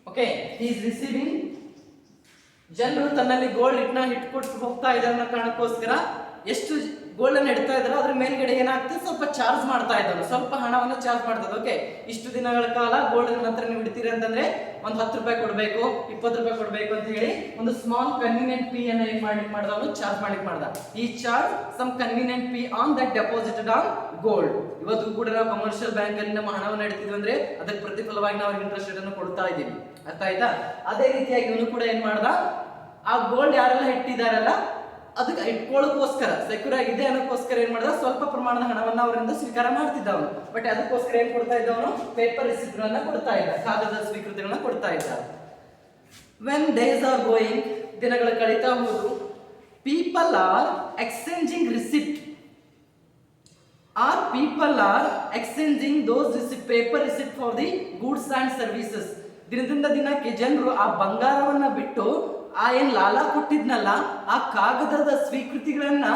Okay, he is receiving, ಜನರು ತನ್ನಲ್ಲಿ ಗೋಲ್ಡ್ ಇಟ್ಕೊಟ್ಟು ಹೋಗ್ತಾ ಇದ್ದಾರೆ ಅನ್ನೋ ಕಾರಣಕ್ಕೋಸ್ಕರ ಎಷ್ಟು ಗೋಲ್ಡ್ ಅನ್ನು ಇಡ್ತಾ ಇದ್ರು ಅದ್ರ ಮೇಲ್ಗಡೆ ಏನಾಗ್ತದೆ ಸ್ವಲ್ಪ ಚಾರ್ಜ್ ಮಾಡ್ತಾ ಇದ್ದಾರೆ, ಸ್ವಲ್ಪ ಹಣವನ್ನು ಚಾರ್ಜ್ ಮಾಡ್ತದೆ. ಓಕೆ, ಇಷ್ಟು ದಿನಗಳ ಕಾಲ ಗೋಲ್ಡ್ ನಂತರ ನೀವು ಇಡ್ತೀರಿ ಅಂತಂದ್ರೆ ಒಂದು 10 ರೂಪಾಯಿ ಕೊಡಬೇಕು, 20 ರೂಪಾಯಿ ಕೊಡಬೇಕು ಅಂತ ಹೇಳಿ ಒಂದು ಸ್ಮಾಲ್ ಕನ್ವೀನಿಯಂಟ್ ಫೀ ಅನ್ನ ಏನ್ ಮಾಡ್ದವನು ಚಾರ್ಜ್ ಮಾಡ್ದ. ಈ charge some convenient fee on that deposited on gold. ಇವತ್ತು ಕೂಡ ನಾವು ಕಮರ್ಷಿಯಲ್ ಬ್ಯಾಂಕ್ ಅಲ್ಲಿ ನಮ್ಮ ಹಣವನ್ನು ಇಡ್ತಿದ್ವಿ ಅಂದ್ರೆ ಅದಕ್ಕೆ ಪ್ರತಿಫಲವಾಗಿ ನಾವು ಇಂಟ್ರೆಸ್ಟ್ ರೇಟ್ ಅನ್ನು ಕೊಡ್ತಾ ಇದ್ದೀವಿ. ಅರ್ಥ ಆಯ್ತಾ? ಅದೇ ರೀತಿಯಾಗಿ ಇವನು ಕೂಡ ಏನ್ ಮಾಡ್ದ, ಆ ಗೋಲ್ಡ್ ಯಾರೆಲ್ಲ ಇಟ್ಟಿದಾರಲ್ಲ ಅದಕ್ಕೆ ಇಟ್ಕೊಳ್ಳೋಕ್ಕೋಸ್ಕರ ಸೆಕ್ಯೂರ್ ಆಗಿದೆ ಅನ್ನೋಕ್ಕೋಸ್ಕರ ಏನ್ ಮಾಡಿದ, ಸ್ವಲ್ಪ ಪ್ರಮಾಣದ ಹಣವನ್ನ ಅವರಿಂದ ಸ್ವೀಕಾರ ಮಾಡ್ತಿದ್ದವನು. ಬಟ್ ಅದಕ್ಕೋಸ್ಕರ ಏನ್ ಕೊಡ್ತಾ ಇದ್ದವನು, ಪೇಪರ್ ರಿಸಿಪ್ಟ್ ಗಳನ್ನ ಕೊಡ್ತಾ ಇದ್ದ, ಕಾಗದದ ಸ್ವೀಕೃತಿಗಳನ್ನ ಕೊಡ್ತಾ ಇದ್ದ. ವೆನ್ ಡೇಸ್ ಆರ್ ಗೋಯಿಂಗ್, ದಿನಗಳು ಕಳೀತಾ ಹೋದು, people are exchanging receipt people are exchanging those receipt, paper receipt for the goods and services. ದಿನದಿಂದ ದಿನಕ್ಕೆ ಜನರು ಆ ಬಂಗಾರವನ್ನ ಬಿಟ್ಟು ಆ ಏನ್ ಲಾಲಾ ಕೊಟ್ಟಿದ್ನಲ್ಲ ಆ ಕಾಗದದ ಸ್ವೀಕೃತಿಗಳನ್ನ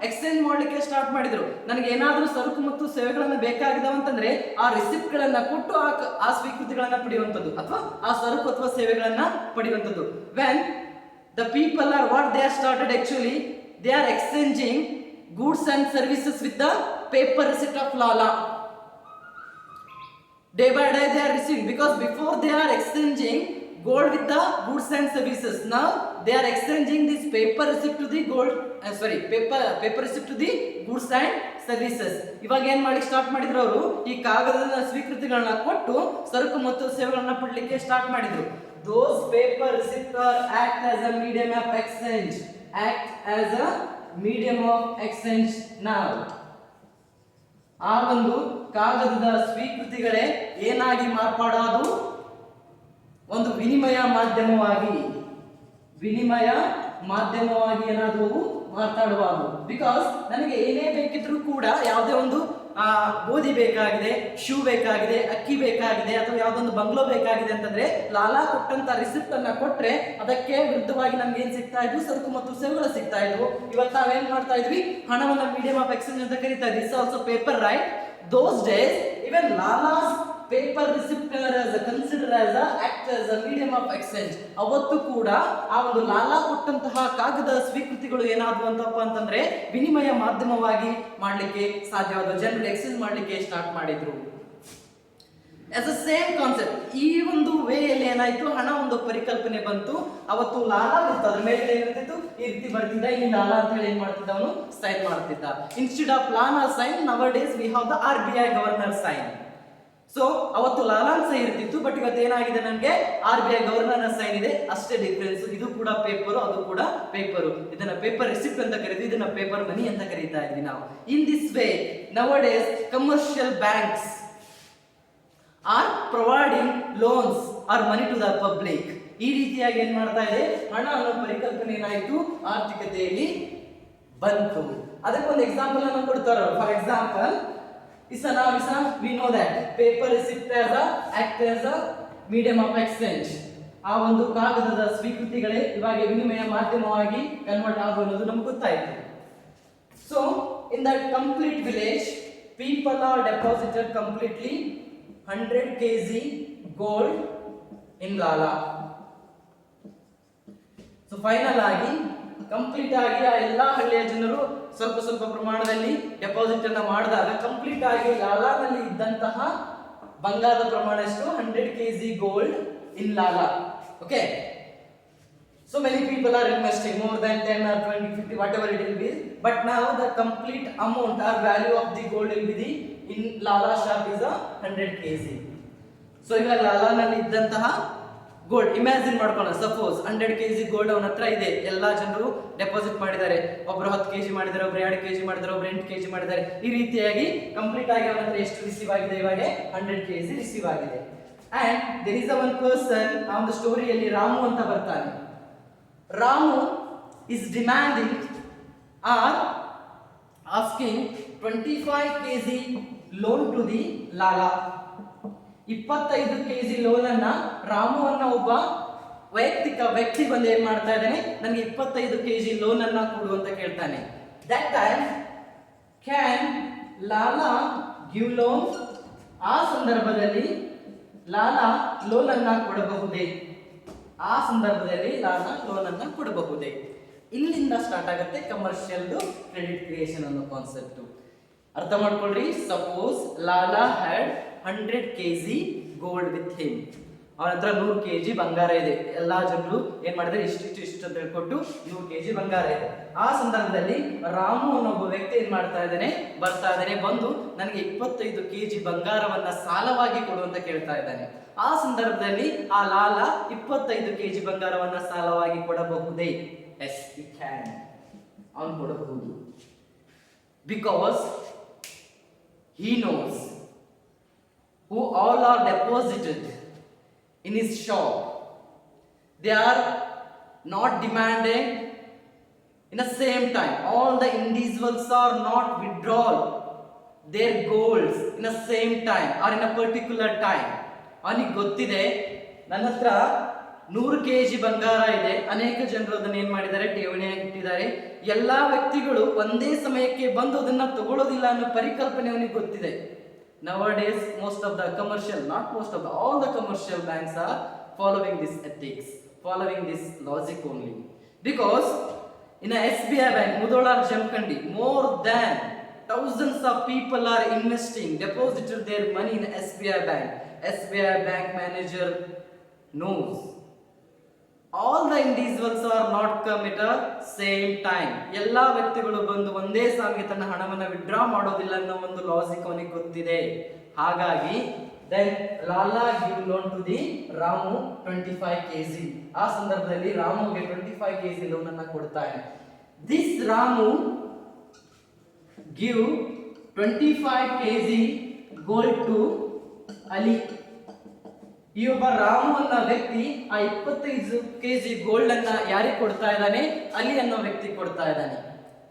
ಎಕ್ಸ್ಚೇಂಜ್ ಮಾಡ್ಲಿಕ್ಕೆ ಸ್ಟಾರ್ಟ್ ಮಾಡಿದ್ರು. ನನಗೆ ಏನಾದ್ರೂ ಸರಕು ಮತ್ತು ಸೇವೆಗಳನ್ನ ಬೇಕಾಗಿದಾವಂತಂದ್ರೆ ಆ ರಿಸಿಪ್ಟ್ ಗಳನ್ನ ಕೊಟ್ಟು ಆ ಸ್ವೀಕೃತಿಗಳನ್ನ ಪಡೆಯುವಂಥದ್ದು ಅಥವಾ ಆ ಸರಕು ಅಥವಾ ಸೇವೆಗಳನ್ನ ಪಡೆಯುವಂಥದ್ದು. When the people are what they are started, actually they are exchanging goods and services with the paper receipt of Lala. Day by day they are receiving, because before they are exchanging gold with the goods and services, now they are exchanging this paper receipt to the gold, paper receipt to the goods and services. ಇವಾಗ ಏನ್ ಮಾಡಿ start ಮಾಡಿದ್ರು, ಅವರು ಈ ಕಾಗದದ ಸ್ವೀಕೃತಿಗಳನ್ನ ಕೊಟ್ಟು ಸರಕು ಮತ್ತು ಸೇವೆಗಳನ್ನ ಪಡಲಿಕ್ಕೆ ಸ್ಟಾರ್ಟ್ ಮಾಡಿದ್ರು. Those paper receipts act as a medium of exchange, medium of exchange now. ಆ ಒಂದು ಕಾಗದದ ಸ್ವೀಕೃತಿಗಳೇ ಏನಾಗಿ ಮಾರ್ಪಾಡೋದು, ಒಂದು ವಿನಿಮಯ ಮಾಧ್ಯಮವಾಗಿ ಏನಾದರೂ ಮಾತಾಡುವುದು. ಬಿಕಾಸ್ ನನಗೆ ಏನೇ ಬೇಕಿದ್ರೂ ಕೂಡ ಯಾವುದೇ ಒಂದು ಗೋಧಿ ಬೇಕಾಗಿದೆ, ಶೂ ಬೇಕಾಗಿದೆ, ಅಕ್ಕಿ ಬೇಕಾಗಿದೆ, ಅಥವಾ ಯಾವುದೊಂದು ಬಂಗ್ಲೋ ಬೇಕಾಗಿದೆ ಅಂತಂದ್ರೆ ಲಾಲಾ ಕೊಟ್ಟಂತ ರಿಸಿಪ್ಟ್ ಅನ್ನ ಕೊಟ್ರೆ ಅದಕ್ಕೆ ವಿರುದ್ಧವಾಗಿ ನಮ್ಗೆ ಏನ್ ಸಿಗ್ತಾ ಇದ್ವು, ಸರಕು ಮತ್ತು ಸೇವೆಗಳು ಸಿಗ್ತಾ ಇದ್ವು. ಇವತ್ತು ನಾವೇನ್ ಮಾಡ್ತಾ ಇದ್ವಿ, ಹಣವನ್ನ ಮೀಡಿಯಂ ಆಫ್ ಎಕ್ಸ್ಚೇಂಜ್ ಅಂತ ಕರೀತಾ ಇದ್ವಿ. It's also paper, right? Those days even Lala's paper receipt considered as act as a medium of exchange. ಅವತ್ತು ಕೂಡ ಆ ಒಂದು ಲಾಲಾ ಕೊಟ್ಟಂತಹ ಕಾಗದ ಸ್ವೀಕೃತಿಗಳು ಏನಾದವು ಅಂತಂದ್ರೆ ವಿನಿಮಯ ಮಾಧ್ಯಮವಾಗಿ ಮಾಡಲಿಕ್ಕೆ ಸಾಧ್ಯವಾದ, ಜನರು ಎಕ್ಸ್ಚೇಂಜ್ ಮಾಡಲಿಕ್ಕೆ ಸ್ಟಾರ್ಟ್ ಮಾಡಿದ್ರು. as a same concept, ಈ ಒಂದು ವೇಯಲ್ಲಿ ಏನಾಯ್ತು, ಹಣ ಒಂದು ಪರಿಕಲ್ಪನೆ ಬಂತು. ಅವತ್ತು ಲಾಲಾ ಇತ್ತು, ಅದ್ರ ಮೇಲೆ ಏನಿರ್ತಿತ್ತು, ಈ ರೀತಿ ಬರ್ತಿದ್ದ, ಇಲ್ಲಿ ಲಾಲಾ ಅಂತ ಹೇಳಿ ಏನ್ ಮಾಡ್ತಿದ್ದ, ಅವನು ಸೈನ್ ಮಾಡ್ತಿದ್ದ. Instead of Lala sign, nowadays we have the RBI governor sign. So ಅವತ್ತು ಲಾಲಾ ಸೈ ಇರ್ತಿತ್ತು, ಬಟ್ ಇವತ್ತು ಏನಾಗಿದೆ, ನನಗೆ RBI ಗವರ್ನರ್ ಸೈನ್ ಇದೆ, ಅಷ್ಟೇ ಡಿಫ್ರೆನ್ಸ್. ಇದು ಕೂಡ ಪೇಪರು, ಅದು ಕೂಡ ಪೇಪರು. ಇದನ್ನ ಪೇಪರ್ ರಿಸಿಪ್ಟ್ ಅಂತ ಕರೀತೀವಿ, ಇದನ್ನ ಪೇಪರ್ ಮನಿ ಅಂತ ಕರೀತಾ ಇದ್ವಿ ನಾವು. In this way nowadays commercial banks are providing loans or money to the public. ಈ ರೀತಿಯಾಗಿ ಏನ್ ಮಾಡ್ತಾ ಇದೆ, ಹಣ ಅನ್ನೋ ಪರಿಕಲ್ಪನೆ ಏನಾಯಿತು, ಆರ್ಥಿಕತೆಯಲ್ಲಿ ಬಂತು. ಅದಕ್ಕೊಂದು ಎಕ್ಸಾಂಪಲ್ ಅನ್ನು ಕೊಡ್ತಾರೆ. For example, we know that paper receipt act as a medium of exchange. ಆ ಒಂದು ಕಾಗದದ ಸ್ವೀಕೃತಿಗಳೇ ಇವಾಗ ವಿನಿಮಯ ಮಾಧ್ಯಮವಾಗಿ ಕನ್ವರ್ಟ್ ಆಗುವುದು ಅನ್ನೋದು ನಮ್ಗೆ ಗೊತ್ತಾಯಿತು. So in that complete village people are deposited completely 100 kg gold in Lala. So final ಆಗಿ ಕಂಪ್ಲೀಟ್ ಆಗಿ ಆ ಎಲ್ಲಾ ಹಳ್ಳಿಯ ಜನರು ಸ್ವಲ್ಪ ಸ್ವಲ್ಪ ಪ್ರಮಾಣದಲ್ಲಿ ಡೆಪಾಸಿಟ್ ಅನ್ನ ಮಾಡಿದಾಗ ಕಂಪ್ಲೀಟ್ ಆಗಿ ಲಾಲಾನಲ್ಲಿ ಇದ್ದಂತಹ ಬಂಗಾರದ ಪ್ರಮಾಣ ಎಷ್ಟು, 100 kg gold in Lala. Okay, so many people are investing more than 10 or 20, 50, whatever it will be, but now the complete amount or value of the gold will be the in Lala shop is a 100 kg. So ಇವಾಗ ಲಾಲಾನಲ್ಲಿ ಇದ್ದಂತಹ gold imagine ಮಾಡ್ಕೊಳ್ಳೋಣ. Suppose 100 kg gold ಅವನ ಹತ್ರ ಇದೆ, ಎಲ್ಲಾ ಜನರು deposit ಮಾಡಿದ್ದಾರೆ. ಒಬ್ರು 10 kg ಮಾಡಿದ್ದಾರೆ, ಒಬ್ರು 2 kg ಮಾಡಿದ್ದಾರೆ, ಒಬ್ರು 8 kg ಮಾಡಿದ್ದಾರೆ. ಈ ರೀತಿಯಾಗಿ ಕಂಪ್ಲೀಟ್ ಆಗಿ ಅವನ ಹತ್ರ ಎಷ್ಟು ರಿಸೀವ್ ಆಗಿದೆ, ಇವಾಗ 100 kg ರಿಸೀವ್ ಆಗಿದೆ. And there is one person, ಆ ಒಂದು ಸ್ಟೋರಿಯಲ್ಲಿ ರಾಮು ಅಂತ ಬರ್ತಾನೆ. Ramu is demanding or asking 25 kg loan to the Lala. 25 kg loan ಅನ್ನ ರಾಮು ಅನ್ನ ಒಬ್ಬ ವೈಯಕ್ತಿಕ ವ್ಯಕ್ತಿ ಬಂದು ಏನ್ ಮಾಡ್ತಾ ಇದ್ದಾನೆ, ನನಗೆ 25 kg ಲೋನ್ ಅನ್ನ ಕೊಡು ಅಂತ ಕೇಳ್ತಾನೆ. That time can Lala give loan? ಆ ಸಂದರ್ಭದಲ್ಲಿ ಲಾಲಾ ಲೋನ್ ಅನ್ನ ಕೊಡಬಹುದೇ? ಆ ಸಂದರ್ಭದಲ್ಲಿ ಲಾಲಾ ಲೋನ್ ಅನ್ನ ಕೊಡಬಹುದೇ? ಇಲ್ಲಿಂದ ಸ್ಟಾರ್ಟ್ ಆಗುತ್ತೆ ಕಮರ್ಷಿಯಲ್ ಕ್ರೆಡಿಟ್ ಕ್ರಿಯೇಷನ್ ಅನ್ನೋ ಕಾನ್ಸೆಪ್ಟ್. ಅರ್ಥ ಮಾಡ್ಕೊಳ್ರಿ. Suppose Lala had 100 kg gold with him. ಅವನ ಹತ್ರ 100 kg ಬಂಗಾರ ಇದೆ. ಎಲ್ಲಾ ಜನರು ಏನ್ ಮಾಡಿದ್ರೆ ಇಷ್ಟು ಅಂತ ಹೇಳ್ಕೊಟ್ಟು 100 kg ಬಂಗಾರ ಇದೆ. ಆ ಸಂದರ್ಭದಲ್ಲಿ ರಾಮು ಅನ್ನೊಬ್ಬ ವ್ಯಕ್ತಿ ಏನ್ ಮಾಡ್ತಾ ಇದ್ದಾನೆ, ಬರ್ತಾ ಇದ್ದಾನೆ, ಬಂದು ನನಗೆ 25 kg ಬಂಗಾರವನ್ನ ಸಾಲವಾಗಿ ಕೊಡು ಅಂತ ಕೇಳ್ತಾ ಇದ್ದಾನೆ. ಆ ಸಂದರ್ಭದಲ್ಲಿ ಆ ಲಾಲಾ 25 kg ಬಂಗಾರವನ್ನ ಸಾಲವಾಗಿ ಕೊಡಬಹುದೇ? S, E can. ಅವನು ಕೊಡಬಹುದು. Because he knows who all are deposited in his shop. They are not demanded in the same time. All the individuals are not withdrawn their goals in the same time or in a particular time. ಅವನಿಗೆ ಗೊತ್ತಿದೆ ನನ್ನ ಹತ್ರ 100 kg ಬಂಗಾರ ಇದೆ. ಅನೇಕ ಜನರು ಅದನ್ನ ಏನ್ ಮಾಡಿದ್ದಾರೆ, ಠೇವಣಿಯಾಗಿ ಇಟ್ಟಿದ್ದಾರೆ. ಎಲ್ಲಾ ವ್ಯಕ್ತಿಗಳು ಒಂದೇ ಸಮಯಕ್ಕೆ ಬಂದು ಅದನ್ನ ತಗೊಳ್ಳೋದಿಲ್ಲ ಅನ್ನೋ ಪರಿಕಲ್ಪನೆ ಅವನಿಗೆ ಗೊತ್ತಿದೆ. Nowadays, most of the commercial, not most of the, all the commercial banks are following this ethics, following this logic only. Because in a SBI bank, Mudolar Jamkandi, more than thousands of people are investing, deposited their money in SBI bank. SBI bank manager knows all the individuals are not come at a same time. ಎಲ್ಲಾ ವ್ಯಕ್ತಿಗಳು ಬಂದು ಒಂದೇ ಸಮಯಕ್ಕೆ ತನ್ನ ಹಣವನ್ನು withdraw ಮಾಡೋದಿಲ್ಲ ಅನ್ನೋ ಒಂದು ಲಾಜಿಕ್ ಅವನಿಗೆ ಗೊತ್ತಿದೆ. ಹಾಗಾಗಿ then Lala give loan to the Ramu 25 kg. ಆ ಸಂದರ್ಭದಲ್ಲಿ ರಾಮುಗೆ 25 kg ಲೋನ್ ಅನ್ನು ಕೊಡ್ತಾನೆ. This Ramu give 25 kg gold to Ali. ಈ ಒಬ್ಬ ರಾಮು ಅನ್ನೋ ವ್ಯಕ್ತಿ ಆ 25 kg ಗೋಲ್ಡ್ ಅನ್ನ ಯಾರಿಗೆ ಕೊಡ್ತಾ ಇದ್ದಾನೆ? ಅಲಿ ಅನ್ನೋ ವ್ಯಕ್ತಿ ಕೊಡ್ತಾ ಇದ್ದಾನೆ.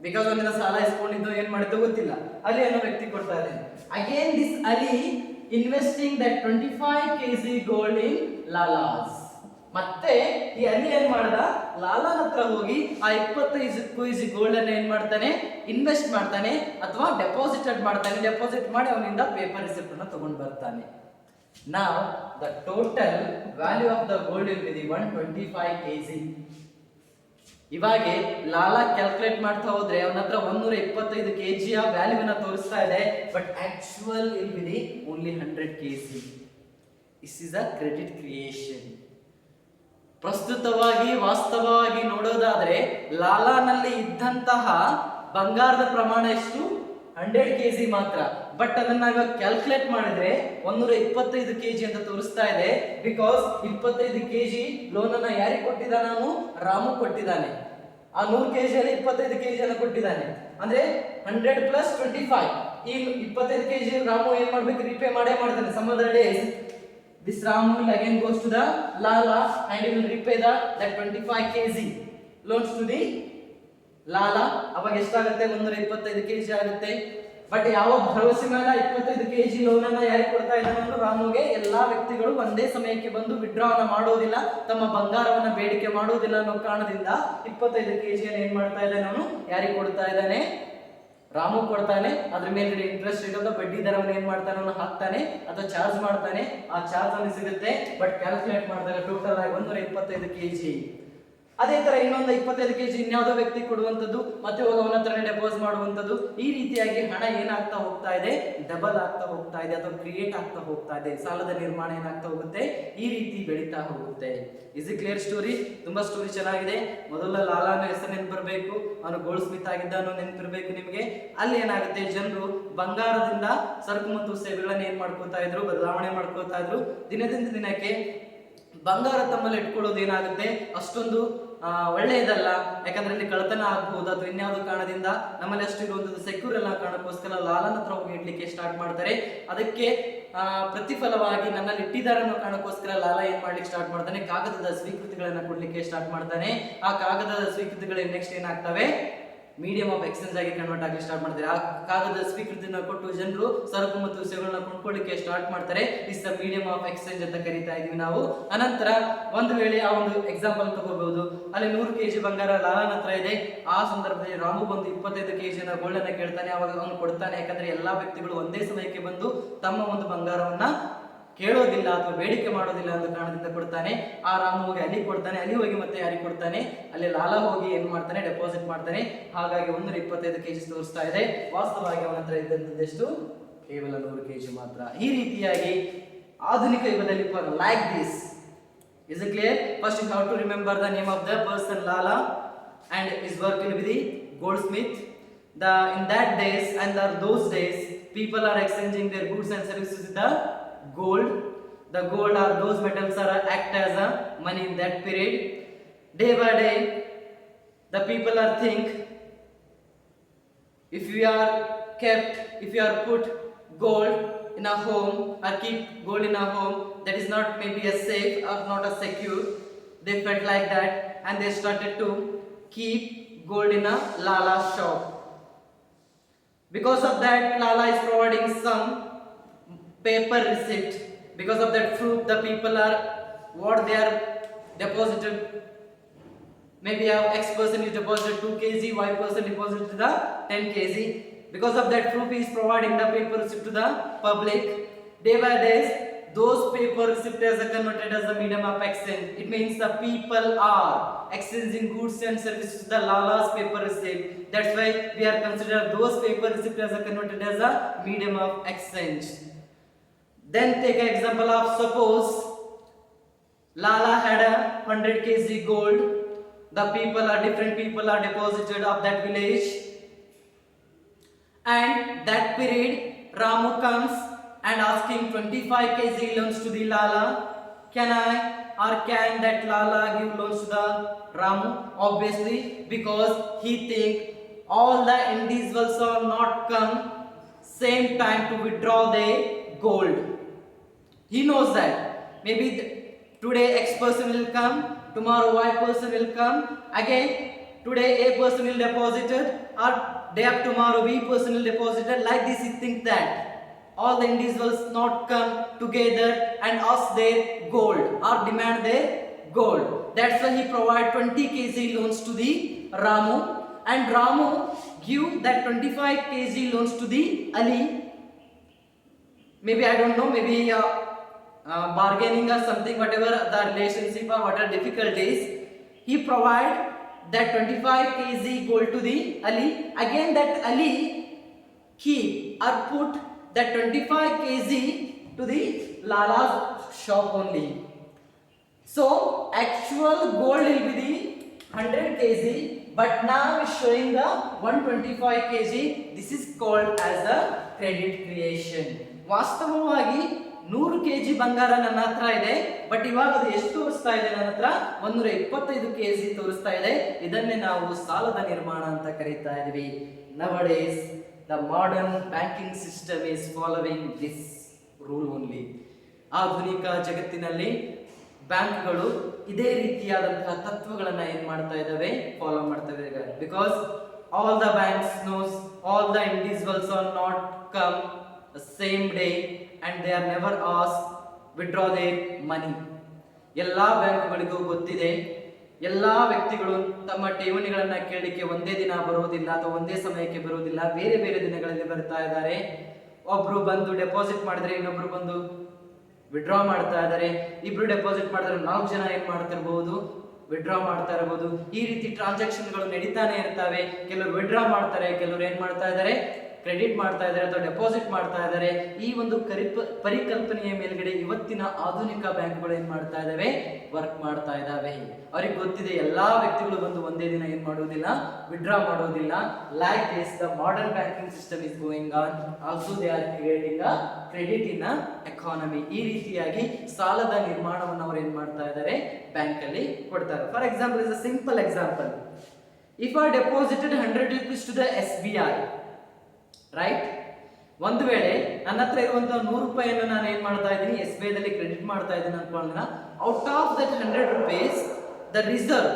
ಬಿಕಾಸ್ ಅವನಿಂದ ಸಾಲ ಇಸ್ಕೊಂಡಿದ್ದು ಏನ್ ಮಾಡಿದ್ದು ಗೊತ್ತಿಲ್ಲ, ಅಲಿ ಅನ್ನೋ ವ್ಯಕ್ತಿ ಕೊಡ್ತಾ ಇದ್ದಾನೆ. Again this Ali investing that 25 kg gold in Lalas. ಮತ್ತೆ ಈ ಅಲಿ ಏನ್ ಮಾಡ್ದ, ಲಾಲಾನ ಹತ್ರ ಹೋಗಿ ಆ 25 kg ಗೋಲ್ಡ್ ಅನ್ನ ಏನ್ ಮಾಡ್ತಾನೆ, ಇನ್ವೆಸ್ಟ್ ಮಾಡ್ತಾನೆ ಅಥವಾ ಡೆಪಾಸಿಟ್ ಮಾಡ್ತಾನೆ. ಡೆಪಾಸಿಟ್ ಮಾಡಿ ಅವನಿಂದ ಪೇಪರ್ ರಿಸಿಪ್ಟ್ ಅನ್ನ ತಗೊಂಡು ಬರ್ತಾನೆ. Now the total value of the gold will be the 125 kg. ಇವಾಗೆ ಲಾಲಾ ಕ್ಯಾಲ್ಕುಲೇಟ್ ಮಾಡ್ತಾ ಹೋದ್ರೆ ಅವನ ಹತ್ರ 125 kg ಯ ವ್ಯಾಲ್ಯೂನ ತೋರಿಸ್ತಾ ಇದೆ. But actual will be the only 100 kg. This is a credit creation. ಪ್ರಸ್ತುತವಾಗಿ ವಾಸ್ತವವಾಗಿ ನೋಡೋದಾದ್ರೆ ಲಾಲಾನಲ್ಲಿ ಇದ್ದಂತಹ ಬಂಗಾರದ ಪ್ರಮಾಣ ಎಷ್ಟು? 100 kg ಮಾತ್ರ. ಬಟ್ ಅದನ್ನ ಇವಾಗ ಕ್ಯಾಲ್ಕುಲೇಟ್ ಮಾಡಿದ್ರೆ 125 kg ಅಂತ ತೋರಿಸ್ತಾ ಇದೆ. ಬಿಕಾಸ್ 25 kg ಲೋನ್ ಅನ್ನ ಯಾರಿಗೆ ಕೊಟ್ಟಿದ್ದಾನೆ? ಅವನು ರಾಮು ಕೊಟ್ಟಿದ್ದಾನೆ. ಆ 100 kg ಅಲ್ಲಿ 25 kg ಅನ್ನ ಕೊಟ್ಟಿದ್ದಾನೆ. ಅಂದ್ರೆ 100 + 25. ಈ 25 kg ರಾಮು ಏನ್ ಮಾಡ್ಬೇಕು? ರಿಪೇ ಮಾಡೇ ಮಾಡ್ತಾನೆ. Some other days this Ramu will again goes to the Lala and he will repay that 25 kg loans to the Lala. ಅವಾಗ ಎಷ್ಟಾಗುತ್ತೆ? 125 kg ಆಗುತ್ತೆ. ಬಟ್ ಯಾವ ಭರವಸೆ ಮೇಲೆ 25 kg ಲೋನ್ ಅನ್ನ ಯಾರಿಗೆ ಕೊಡ್ತಾ ಇದ್ದಾನೆ ಅಂದ್ರೆ ರಾಮುಗೆ. ಎಲ್ಲಾ ವ್ಯಕ್ತಿಗಳು ಒಂದೇ ಸಮಯಕ್ಕೆ ಬಂದು ವಿಡ್ರಾವನ್ನ ಮಾಡೋದಿಲ್ಲ, ತಮ್ಮ ಬಂಗಾರವನ್ನ ಬೇಡಿಕೆ ಮಾಡೋದಿಲ್ಲ ಅನ್ನೋ ಕಾರಣದಿಂದ 25 kg ಅನ್ನು ಏನ್ ಮಾಡ್ತಾ ಇದ್ದಾನೆ ಅವನು? ಯಾರಿಗೆ ಕೊಡ್ತಾ ಇದ್ದಾನೆ? ರಾಮು ಕೊಡ್ತಾನೆ. ಅದ್ರ ಮೇಲೆ ಇಂಟ್ರೆಸ್ಟ್ ರೇಟ್ ಅಂತ ಬಡ್ಡಿ ದರವನ್ನು ಏನ್ ಮಾಡ್ತಾನೆ ಅವನು ಹಾಕ್ತಾನೆ ಅಥವಾ ಚಾರ್ಜ್ ಮಾಡ್ತಾನೆ. ಆ ಚಾರ್ಜ್ ಅಲ್ಲಿ ಸಿಗುತ್ತೆ. ಬಟ್ ಕ್ಯಾಲ್ಕುಲೇಟ್ ಮಾಡಿದಾಗ ಟೋಟಲ್ ಆಗಿ 125 kg. ಅದೇ ತರ ಇನ್ನೊಂದು 25 kg ಇನ್ಯಾವುದೋ ವ್ಯಕ್ತಿ ಕೊಡುವಂಥದ್ದು, ಮತ್ತೆ ಹೋಗಿ ಅವನ ಹತ್ರನೇ ಡೆಪಾಸಿಟ್ ಮಾಡುವಂಥದ್ದು. ಈ ರೀತಿಯಾಗಿ ಹಣ ಏನಾಗ್ತಾ ಹೋಗ್ತಾ ಇದೆ? ಡಬಲ್ ಆಗ್ತಾ ಹೋಗ್ತಾ ಇದೆ ಅಥವಾ ಕ್ರಿಯೇಟ್ ಆಗ್ತಾ ಹೋಗ್ತಾ ಇದೆ. ಸಾಲದ ನಿರ್ಮಾಣ ಏನಾಗ್ತಾ ಹೋಗುತ್ತೆ? ಈ ರೀತಿ ಬೆಳೀತಾ ಹೋಗುತ್ತೆ. Is E clear story? ತುಂಬಾ ಸ್ಟೋರಿ ಚೆನ್ನಾಗಿದೆ. ಮೊದಲ ಲಾಲಾನ ಹೆಸರು ನೆನಪಿರಬೇಕು, ಅವನು ಗೋಲ್ಡ್ ಸ್ಮಿತ್ ಆಗಿದ್ದ ಅನ್ನೋ ನೆನಪಿರಬೇಕು ನಿಮಗೆ. ಅಲ್ಲಿ ಏನಾಗುತ್ತೆ? ಜನರು ಬಂಗಾರದಿಂದ ಸರಕು ಮತ್ತು ಸೇವೆಗಳನ್ನ ಏನ್ ಮಾಡ್ಕೋತಾ ಇದ್ರು? ಬದಲಾವಣೆ ಮಾಡ್ಕೋತಾ ಇದ್ರು. ದಿನದಿಂದ ದಿನಕ್ಕೆ ಬಂಗಾರ ತಮ್ಮಲ್ಲಿ ಇಟ್ಕೊಳ್ಳೋದು ಏನಾಗುತ್ತೆ? ಅಷ್ಟೊಂದು ಒಳ್ಳೆಯದಲ್ಲ. ಯಾಕಂದ್ರೆ ಇಲ್ಲಿ ಕಳ್ಳತನ ಆಗಬಹುದು ಅಥವಾ ಇನ್ಯಾವುದೋ ಕಾರಣದಿಂದ ನಮ್ಮಲ್ಲಿ ಅಷ್ಟು ಇರುವಂತದ್ದು ಸೆಕ್ಯೂರ್ ಎಲ್ಲ ಕಾರಣಕ್ಕೋಸ್ಕರ ಲಾಲನ ಹತ್ರ ಹೋಗಿ ಇಡ್ಲಿಕ್ಕೆ ಸ್ಟಾರ್ಟ್ ಮಾಡ್ತಾರೆ. ಅದಕ್ಕೆ ಪ್ರತಿಫಲವಾಗಿ ನನ್ನಲ್ಲಿ ಇಟ್ಟಿದ್ದಾರೆ ಅನ್ನೋ ಕಾರಣಕ್ಕೋಸ್ಕರ ಲಾಲಾ ಏನ್ ಮಾಡ್ಲಿಕ್ಕೆ ಸ್ಟಾರ್ಟ್ ಮಾಡ್ತಾನೆ? ಕಾಗದದ ಸ್ವೀಕೃತಿಗಳನ್ನ ಕೊಡ್ಲಿಕ್ಕೆ ಸ್ಟಾರ್ಟ್ ಮಾಡ್ತಾನೆ. ಆ ಕಾಗದದ ಸ್ವೀಕೃತಿಗಳು ನೆಕ್ಸ್ಟ್ ಏನಾಗ್ತವೆ? ಮೀಡಿಯಂ ಆಫ್ ಎಕ್ಸ್ಚೇಂಜ್ ಆಗಿ ಕನ್ವರ್ಟ್ ಆಗಲಿ ಸ್ಟಾರ್ಟ್ ಮಾಡ್ತಾರೆ. ಆ ಕಾಗದ ಸ್ವೀಕೃತಿನ ಕೊಟ್ಟು ಜನರು ಸರಕು ಮತ್ತು ಸೇವೆಗಳನ್ನ ಕೊಂಡ್ಕೊಳ್ಳಿಕ್ಕೆ ಸ್ಟಾರ್ಟ್ ಮಾಡ್ತಾರೆ. Is the medium of exchange ಅಂತ ಕರೀತಾ ಇದೀವಿ ನಾವು. ಅನಂತರ ಒಂದು ವೇಳೆ ಆ ಒಂದು ಎಕ್ಸಾಂಪಲ್ ತಗೋಬಹುದು, ಅಲ್ಲಿ 100 kg ಬಂಗಾರ ಲಾಲಾನ ಹತ್ರ ಇದೆ. ಆ ಸಂದರ್ಭದಲ್ಲಿ ರಾಮು ಬಂದು 25 kg ಗೋಲ್ಡ್ ಅನ್ನ ಕೇಳ್ತಾನೆ. ಅವಾಗ ಅವನು ಕೊಡ್ತಾನೆ. ಯಾಕಂದ್ರೆ ಎಲ್ಲಾ ವ್ಯಕ್ತಿಗಳು ಒಂದೇ ಸಮಯಕ್ಕೆ ಬಂದು ತಮ್ಮ ಒಂದು ಬಂಗಾರವನ್ನ ಕೇಳೋದಿಲ್ಲ ಅಥವಾ ಬೇಡಿಕೆ ಮಾಡೋದಿಲ್ಲ ಅಂತ ಕಾರಣದಿಂದ ಕೊಡ್ತಾನೆ. ಆ ರಾಮು ಹೋಗಿ ಅಲ್ಲಿ ಕೊಡ್ತಾನೆ. ಅಲ್ಲಿ ಹೋಗಿ ಮತ್ತೆ ಯಾರಿಗೆ ಕೊಡ್ತಾನೆ, ಅಲ್ಲಿ ಲಾಲಾ ಹೋಗಿ ಏನ್ ಮಾಡ್ತಾನೆ, ಡೆಪಾಸಿಟ್ ಮಾಡ್ತಾನೆ. ಹಾಗಾಗಿ 125 kg ತೋರಿಸ್ತಾ ಇದೆ. ವಾಸ್ತವವಾಗಿ ಅವನ ಹತ್ರ ಇದ್ದಂತದ್ದೆಷ್ಟು, ಕೇವಲ 100 kg ಮಾತ್ರ. ಈ ರೀತಿಯಾಗಿ ಆಧುನಿಕ ಯುಗದಲ್ಲಿ like this. Is it clear? First you have to remember the name of the person Lala and his work will be the goldsmith. In that days and those days people are exchanging their goods and services with the gold. The gold or those metals are act as a money in that period. Day by day the people are think, if you are put gold in a home or keep gold in a home, that is not maybe a safe or not a secure. They felt like that and they started to keep gold in a Lala shop. Because of that, Lala is providing some paper receipt. Because of that proof, the people are what they are deposited. Maybe X person is deposited 2 kg, Y person deposited the 10 kg. Because of that proof, he is providing the paper receipt to the public. Day by day, those paper receipt is converted as a medium of exchange. It means the people are exchanging goods and services to the Lala's paper receipt. That's why we are considered those paper receipt as converted as a medium of exchange. Then take an example of, suppose Lala had a 100 kg gold. The different people are deposited of that village. And that period Ramu comes and asking 25 kg loans to the Lala. Can that Lala give loans to the Ramu? Obviously, because he think all the individuals are not come same time to withdraw their gold. He knows that maybe today X person will come, tomorrow Y person will come, again today A person will deposit it, or day after tomorrow B person will deposit it. Like this, he think that all the individuals not come together and ask their gold or demand their gold. That's why he provide 20 kg loans to the Ramu, and Ramu give that 25 kg loans to the Ali. Maybe I don't know, maybe bargaining or something, whatever the relationship or whatever difficulties, he provide that 25 kg gold to the Ali. Again that Ali keep or put that 25 kg to the Lala's shop only. So actual gold will be the 100 kg, but now is showing the 125 kg. This is called as a credit creation. ವಾಸ್ತವವಾಗಿ 100 kg ಬಂಗಾರ ನನ್ನ ಹತ್ರ ಇದೆ, but ಇವಾಗ ಅದು ಎಷ್ಟು ತೋರಿಸ್ತಾ ಇದೆ, ನನ್ನ ಹತ್ರ 125 kg ತೋರಿಸ್ತಾ ಇದೆ. ಇದನ್ನೇ ನಾವು ಸಾಲದ ನಿರ್ಮಾಣ ಅಂತ ಕರೀತಾ ಇದೀವಿ. Nowadays the modern banking system is following this rule only. ಆಧುನಿಕ ಜಗತ್ತಿನಲ್ಲಿ ಬ್ಯಾಂಕ್ಗಳು ಇದೇ ರೀತಿಯಾದಂತಹ ತತ್ವಗಳನ್ನು ಏನ್ ಮಾಡ್ತಾ ಇದ್ದಾವೆ, ಫಾಲೋ ಮಾಡ್ತಾ ಇದ್ದಾವೆ. Because all the banks knows all the individuals are not come the same day and they are never asked withdraw their money. ಎಲ್ಲಾ ಬ್ಯಾಂಕ್ಗಳಿಗೂ ಗೊತ್ತಿದೆ, ಎಲ್ಲಾ ವ್ಯಕ್ತಿಗಳು ತಮ್ಮ ಠೇವಣಿಗಳನ್ನ ಕೇಳಲಿಕ್ಕೆ ಒಂದೇ ದಿನ ಬರುವುದಿಲ್ಲ ಅಥವಾ ಒಂದೇ ಸಮಯಕ್ಕೆ ಬರುವುದಿಲ್ಲ, ಬೇರೆ ಬೇರೆ ದಿನಗಳಲ್ಲಿ ಬರ್ತಾ ಇದ್ದಾರೆ. ಒಬ್ರು ಬಂದು ಡೆಪಾಸಿಟ್ ಮಾಡಿದ್ರೆ ಇನ್ನೊಬ್ರು ಬಂದು ವಿಡ್ರಾ ಮಾಡ್ತಾ ಇದ್ದಾರೆ. ಇಬ್ರು ಡೆಪಾಸಿಟ್ ಮಾಡಿದ್ರೆ 4 ಜನ ಏನ್ ಮಾಡ್ತಿರ್ಬಹುದು, ವಿಡ್ರಾ ಮಾಡ್ತಾ ಇರಬಹುದು. ಈ ರೀತಿ ಟ್ರಾನ್ಸಾಕ್ಷನ್ಗಳು ನಡೀತಾನೆ ಇರ್ತವೆ. ಕೆಲವರು ವಿಡ್ರಾ ಮಾಡ್ತಾರೆ, ಕೆಲವರು ಏನ್ ಮಾಡ್ತಾ ಇದ್ದಾರೆ, ಕ್ರೆಡಿಟ್ ಮಾಡ್ತಾ ಇದ್ದಾರೆ ಅಥವಾ ಡೆಪಾಸಿಟ್ ಮಾಡ್ತಾ ಇದ್ದಾರೆ. ಈ ಒಂದು ಪರಿಕಲ್ಪನೆಯ ಮೇಲ್ಗಡೆ ಇವತ್ತಿನ ಆಧುನಿಕ ಬ್ಯಾಂಕ್ಗಳು ಏನ್ ಮಾಡ್ತಾ ಇದಾವೆ, ವರ್ಕ್ ಮಾಡ್ತಾ ಇದಾವೆ. ಅವ್ರಿಗೆ ಗೊತ್ತಿದೆ ಎಲ್ಲಾ ವ್ಯಕ್ತಿಗಳು ಬಂದು ಒಂದೇ ದಿನ ಏನ್ ಮಾಡುವುದಿಲ್ಲ, ವಿಡ್ರಾ ಮಾಡುವುದಿಲ್ಲ. Like this the modern banking system is going on. Also they are creating a credit in a economy. ಈ ರೀತಿಯಾಗಿ ಸಾಲದ ನಿರ್ಮಾಣವನ್ನು ಅವರು ಏನ್ ಮಾಡ್ತಾ ಇದ್ದಾರೆ, ಬ್ಯಾಂಕ್ ಅಲ್ಲಿ ಕೊಡ್ತಾರೆ. For example, is a simple example. If I deposited 100 rupees to the SBI, right? ಒಂದು ವೇಳೆ ನನ್ನ ಹತ್ರ ಇರುವಂತಹ 100 ರೂಪಾಯಿಯನ್ನು ನಾನು ಏನ್ ಮಾಡ್ತಾ ಇದ್ದೀನಿ, SBI ದಲ್ಲಿ ಕ್ರೆಡಿಟ್ ಮಾಡ್ತಾ ಇದ್ದೀನಿ ಅನ್ಕೊಳ್ಳೋಣ. Out of that 100 rupees, the reserve,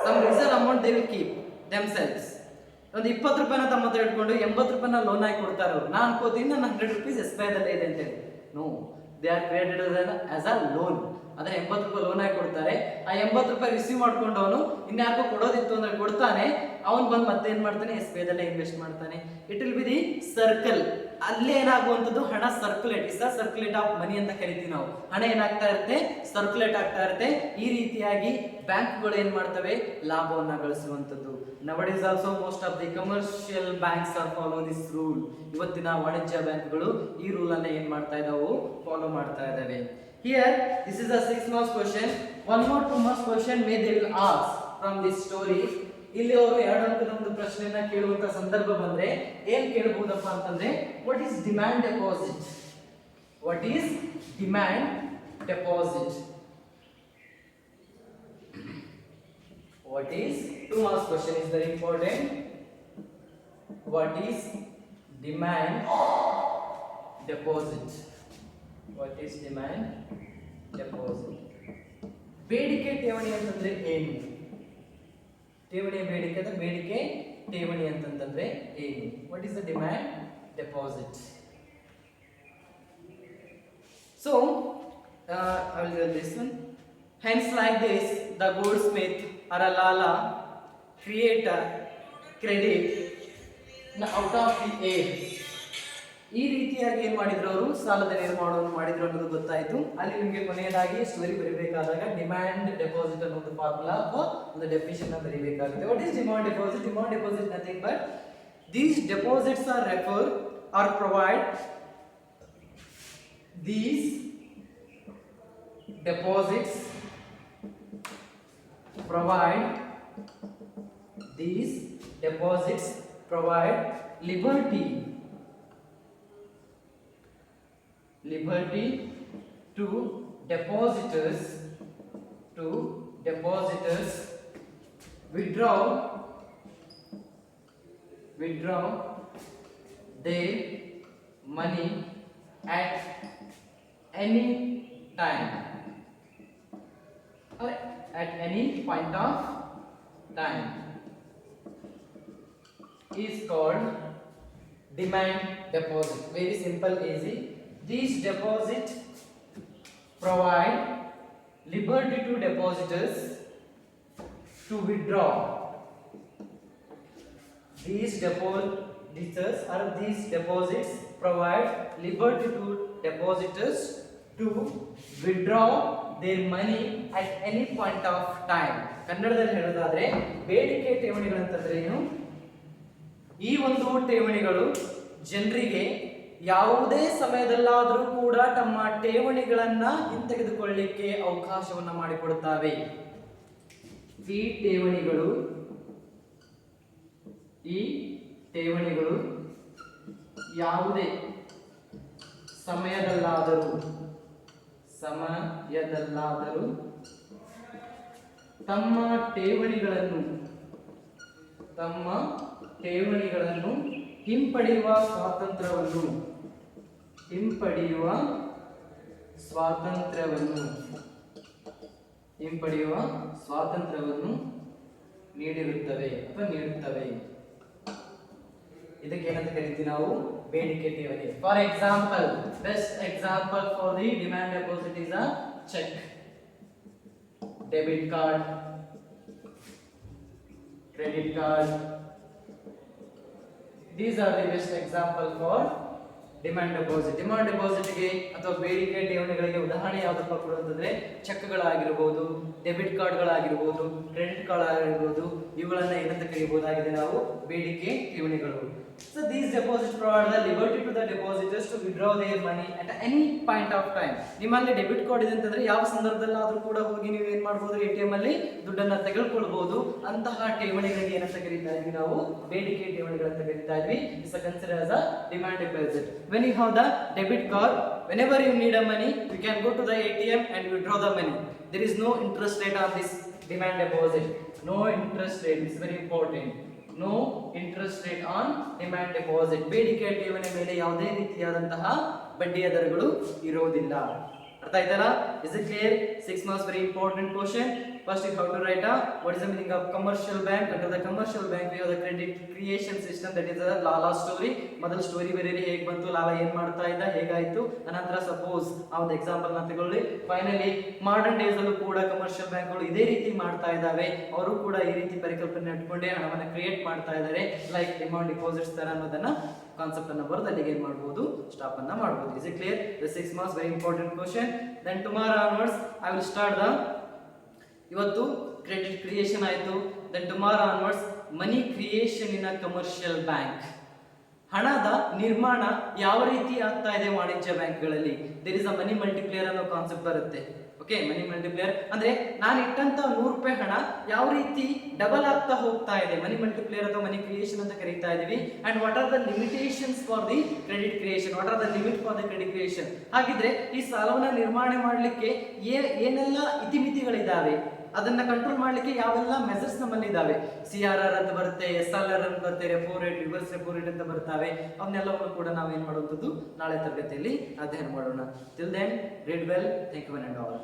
some reserve amount they will keep themselves, ಒಂದು 20 ರೂಪಾಯಿನ ತಮ್ಮ ಹತ್ರ ಇಟ್ಕೊಂಡು 80 ರೂಪಾಯಿನ ಲೋನ್ ಆಗಿ ಕೊಡ್ತಾರೆ ಅವರು. ನಾನು ಅನ್ಕೋತೀನಿ ನನ್ನ 100 rupees SBI ದಲ್ಲೇ ಇದೆ ಅಂತ ಹೇಳಿ. No, they are created as a loan. ಅದನ್ನ 80 ರೂಪಾಯಿ ಲೋನ್ ಆಗಿ ಕೊಡ್ತಾರೆ. ಆ 80 ರೂಪಾಯಿ ರಿಸೀವ್ ಮಾಡ್ಕೊಂಡು ಅವನು ಇನ್ಯಾಕೋ ಕೊಡೋದಿತ್ತು ಅಂದ್ರೆ ಕೊಡ್ತಾನೆ. ಅವನು ಬಂದು ಮತ್ತೆ ಏನ್ ಮಾಡ್ತಾನೆ, SBI ದಲ್ಲೇ ಇನ್ವೆಸ್ಟ್ ಮಾಡ್ತಾನೆ. It will be the circle. ಅಲ್ಲೇ ಏನಾಗುವಂಥದ್ದು, ಹಣ circulate, is the circulate of money ಅಂತ ಕರಿತೀವಿ ನಾವು. ಹಣ ಏನಾಗ್ತಾ ಇರುತ್ತೆ, ಸರ್ಕ್ಯುಲೇಟ್ ಆಗ್ತಾ ಇರುತ್ತೆ. ಈ ರೀತಿಯಾಗಿ ಬ್ಯಾಂಕ್ಗಳು ಏನ್ ಮಾಡ್ತವೆ, ಲಾಭವನ್ನ ಗಳಿಸುವಂಥದ್ದು. Nowadays also most of the commercial banks are follow this rule. ಇವತ್ತಿನ ವಾಣಿಜ್ಯ ಬ್ಯಾಂಕ್ಗಳು ಈ ರೂಲ್ ಅನ್ನ ಏನ್ ಮಾಡ್ತಾ ಇದಾವು, ಫಾಲೋ ಮಾಡ್ತಾ ಇದಾವೆ. Here, this is a 6 marks question. One more 2 marks question may they will ask from this story. ಇಲ್ಲಿ ಅವರು 2 ಅಂಕದ ಒಂದು ಪ್ರಶ್ನೆಯನ್ನ ಕೇಳುವಂತ ಸಂದರ್ಭ ಬಂದ್ರೆ ಏನ್ ಕೇಳಬಹುದಪ್ಪ ಅಂತಂದ್ರೆ, what is demand deposit? What is demand deposit? What is 2 marks question is very important. What is demand deposit? What is demand deposit? ಬೇಡಿಕೆ ಠೇವಣಿ ಅಂತಂದ್ರೆ ಏನು? ಠೇವಣಿಯ ಬೇಡಿಕೆ ಅಂದ್ರೆ ಬೇಡಿಕೆ ಠೇವಣಿ ಅಂತಂದ್ರೆ ಏನು? What is the demand deposit? So, I will do this one. Hence, like this, the goldsmith or a lala create a credit out of the air. ಈ ರೀತಿಯಾಗಿ ಏನ್ ಮಾಡಿದ್ರು ಅವರು, ಸಾಲದ ನಿರ್ಮಾಣವನ್ನು ಮಾಡಿದ್ರು ಅನ್ನೋದು ಗೊತ್ತಾಯ್ತು. ಅಲ್ಲಿ ನಿಮಗೆ ಕೊನೆಯದಾಗಿ ಸ್ಟೋರಿ ಬರೀಬೇಕಾದಾಗ ಡಿಮ್ಯಾಂಡ್ ಡೆಪಾಸಿಟ್ ಅನ್ನೋದು ಫಾರ್ಮುಲಾ ಅಥವಾ ಒಂದು ಡೆಫಿನಿಷನ್ ಅನ್ನು ಬರೀಬೇಕಾಗುತ್ತೆ. What is demand deposit? Demand deposit nothing but these deposits are refer or provide these deposits provide liberty to depositors withdraw their money at any time or at any point of time is called demand deposit. Very simple, easy. These deposits provide liberty to depositors to withdraw. These deposits provide liberty to depositors to withdraw their money at any point of time. ಕನ್ನಡದಲ್ಲಿ ಹೇಳೋದಾದ್ರೆ ಬೇಡಿಕೆ ಠೇವಣಿಗಳಂತಂದ್ರೆ ಏನು? ಈ ಒಂದು ಠೇವಣಿಗಳು ಜನರಿಗೆ ಯಾವುದೇ ಸಮಯದಲ್ಲಾದರೂ ಕೂಡ ತಮ್ಮ ಠೇವಣಿಗಳನ್ನ ಹಿಂತೆಗೆದುಕೊಳ್ಳಲಿಕ್ಕೆ ಅವಕಾಶವನ್ನ ಮಾಡಿಕೊಡುತ್ತವೆ. ಈ ಠೇವಣಿಗಳು ಯಾವುದೇ ಸಮಯದಲ್ಲಾದರೂ ತಮ್ಮ ಠೇವಣಿಗಳನ್ನು ಹಿಂಪಡೆಯುವ ಸ್ವಾತಂತ್ರ್ಯವನ್ನು ನೀಡಿರುತ್ತವೆ. ಇದಕ್ಕೆ ಏನಂತ ಕರಿತೀವಿ ನಾವು? ಬೇಡಿಕೆ ಠೇವಣಿ. For example, best example for the demand deposit is a cheque, debit card, credit card. These are the best example for demand deposit. Demand ಡೆಪಾಸಿಟ್ಗೆ ಅಥವಾ ಬೇಡಿಕೆ ಠೇವಣಿಗಳಿಗೆ ಉದಾಹರಣೆ ಯಾವುದಪ್ಪ ಕೊಡುವಂತಂದ್ರೆ ಚೆಕ್ಗಳಾಗಿರಬಹುದು, ಡೆಬಿಟ್ ಕಾರ್ಡ್ಗಳಾಗಿರಬಹುದು, ಕ್ರೆಡಿಟ್ ಕಾರ್ಡ್ ಆಗಿರಬಹುದು. ಇವುಗಳನ್ನ ಏನಂತ ಕರೆಯಬಹುದಾಗಿದೆ ನಾವು? ಬೇಡಿಕೆ ಠೇವಣಿಗಳು. So these deposits provide the liberty to the depositors to withdraw their money at any point of time. ನಿಮ್ಮಲ್ಲಿ ಡೆಬಿಟ್ ಕಾರ್ಡ್ ಇದೆ ಅಂತಂದ್ರೆ ಯಾವ ಸಂದರ್ಭದಲ್ಲಾದ್ರೂ ಕೂಡ ಹೋಗಿ ನೀವು ಏನ್ ಮಾಡಬಹುದು, ATM ಅಲ್ಲಿ ದುಡ್ಡನ್ನ ತೆಗೆದುಕೊಳ್ಳಬಹುದು. ಅಂತಹ ಠೇವಣಿಗಳಿಗೆ ಏನಂತ ಕರೀತಾ ಇದ್ವಿ ನಾವು? ಬೇಡಿಕೆ ಠೇವಣಿಗಳಂತ ಕರೀತಾ ಇದ್ವಿ. It's considered as a demand deposit. When you have the debit card, whenever you need a money, you can go to the ATM and withdraw the money. There is no interest rate on this demand deposit. No interest rate. It's very important. No interest rate on demand deposit. ಬೇಡಿಕೆ ಠೇವಣಿ ಮೇಲೆ ಯಾವುದೇ ರೀತಿಯಾದಂತಹ ಬಡ್ಡಿಯ ದರಗಳು ಇರೋದಿಲ್ಲ. ಅರ್ಥ ಆಯ್ತಲ್ಲ? Is it clear? 6 marks very important question. First you have to write what is the meaning of commercial bank. Under the commercial bank we have the credit creation system, that is a Lala story. ಮೊದಲು story ಬರೀರಿ, ಹೇಗೆ ಬಂತು, ಲಾಲಾ ಏನ್ ಮಾಡ್ತಾ ಇದ್ದ, ಹೇಗಾಯ್ತು. ಅನಂತರ suppose ಆ ಒಂದು ಎಕ್ಸಾಂಪಲ್ ನ ತಗೊಳ್ಳಿ. ಫೈನಲಿ ಮಾಡರ್ನ್ ಡೇಸ್ ಅಲ್ಲೂ ಕೂಡ ಕಮರ್ಷಿಯಲ್ ಬ್ಯಾಂಕ್ಗಳು ಇದೇ ರೀತಿ ಮಾಡ್ತಾ ಇದ್ದಾವೆ. ಅವರು ಕೂಡ ಈ ರೀತಿ ಪರಿಕಲ್ಪನೆ ಇಟ್ಕೊಂಡೇ ಹಣವನ್ನು ಕ್ರಿಯೇಟ್ ಮಾಡ್ತಾ ಇದ್ದಾರೆ, ಲೈಕ್ ಡಿಮಾಂಡ್ ಡಿಪಾಸಿಟ್ಸ್ ತರ ಅನ್ನೋದನ್ನ ಕಾನ್ಸೆಪ್ಟ್ ಅನ್ನ ಬರೆದು ಅಲ್ಲಿಗೆ ಏನ್ ಮಾಡಬಹುದು, ಸ್ಟಾಪ್ ಅನ್ನ ಮಾಡಬಹುದು. Is it clear? The 6 marks very important question. Then tomorrow onwards I will start the, ಇವತ್ತು ಕ್ರೆಡಿಟ್ ಕ್ರಿಯೇಷನ್ ಆಯ್ತು. Then tomorrow onwards money creation in a commercial bank. ಹಣದ ನಿರ್ಮಾಣ ಯಾವ ರೀತಿ ಆಗ್ತಾ ಇದೆ ವಾಣಿಜ್ಯ ಬ್ಯಾಂಕ್ಗಳಲ್ಲಿ. There is a money multiplier ಅನ್ನೋ ಕಾನ್ಸೆಪ್ಟ್ ಬರುತ್ತೆ. ಓಕೆ, ಮನಿ ಮಲ್ಟಿಪ್ಲೇಯರ್ ಅಂದ್ರೆ ನಾನು ಇಟ್ಟಂತ 100 ರೂಪಾಯಿ ಹಣ ಯಾವ ರೀತಿ ಡಬಲ್ ಆಗ್ತಾ ಹೋಗ್ತಾ ಇದೆ. ಮನಿ ಮಲ್ಟಿಪ್ಲೇಯರ್ ಅಥವಾ ಮನಿ ಕ್ರಿಯೇಷನ್ ಅಂತ ಕರೀತಾ ಇದೀವಿ. And what are the limitations for the credit creation, what are the limit for the credit creation. ಹಾಗಿದ್ರೆ ಈ ಸಾಲವನ್ನ ನಿರ್ಮಾಣ ಮಾಡಲಿಕ್ಕೆ ಏನೆಲ್ಲ ಇತಿಮಿತಿಗಳಿದಾವೆ, ಅದನ್ನ ಕಂಟ್ರೋಲ್ ಮಾಡ್ಲಿಕ್ಕೆ ಯಾವೆಲ್ಲ ಮೆಸರ್ಸ್ ನಮ್ಮಲ್ಲಿ ಇದಾವೆ. CRR ಅಂತ ಬರುತ್ತೆ, SLR ಅಂತ ಬರುತ್ತೆ, repo rate, reverse repo rate ಅಂತ ಬರ್ತವೆ. ಅವನ್ನೆಲ್ಲವನ್ನು ಕೂಡ ನಾವು ಏನ್ ಮಾಡುವಂಥದ್ದು ನಾಳೆ ತರಗತಿಯಲ್ಲಿ ಅಧ್ಯಯನ ಮಾಡೋಣ. Till then read well, thank you and all.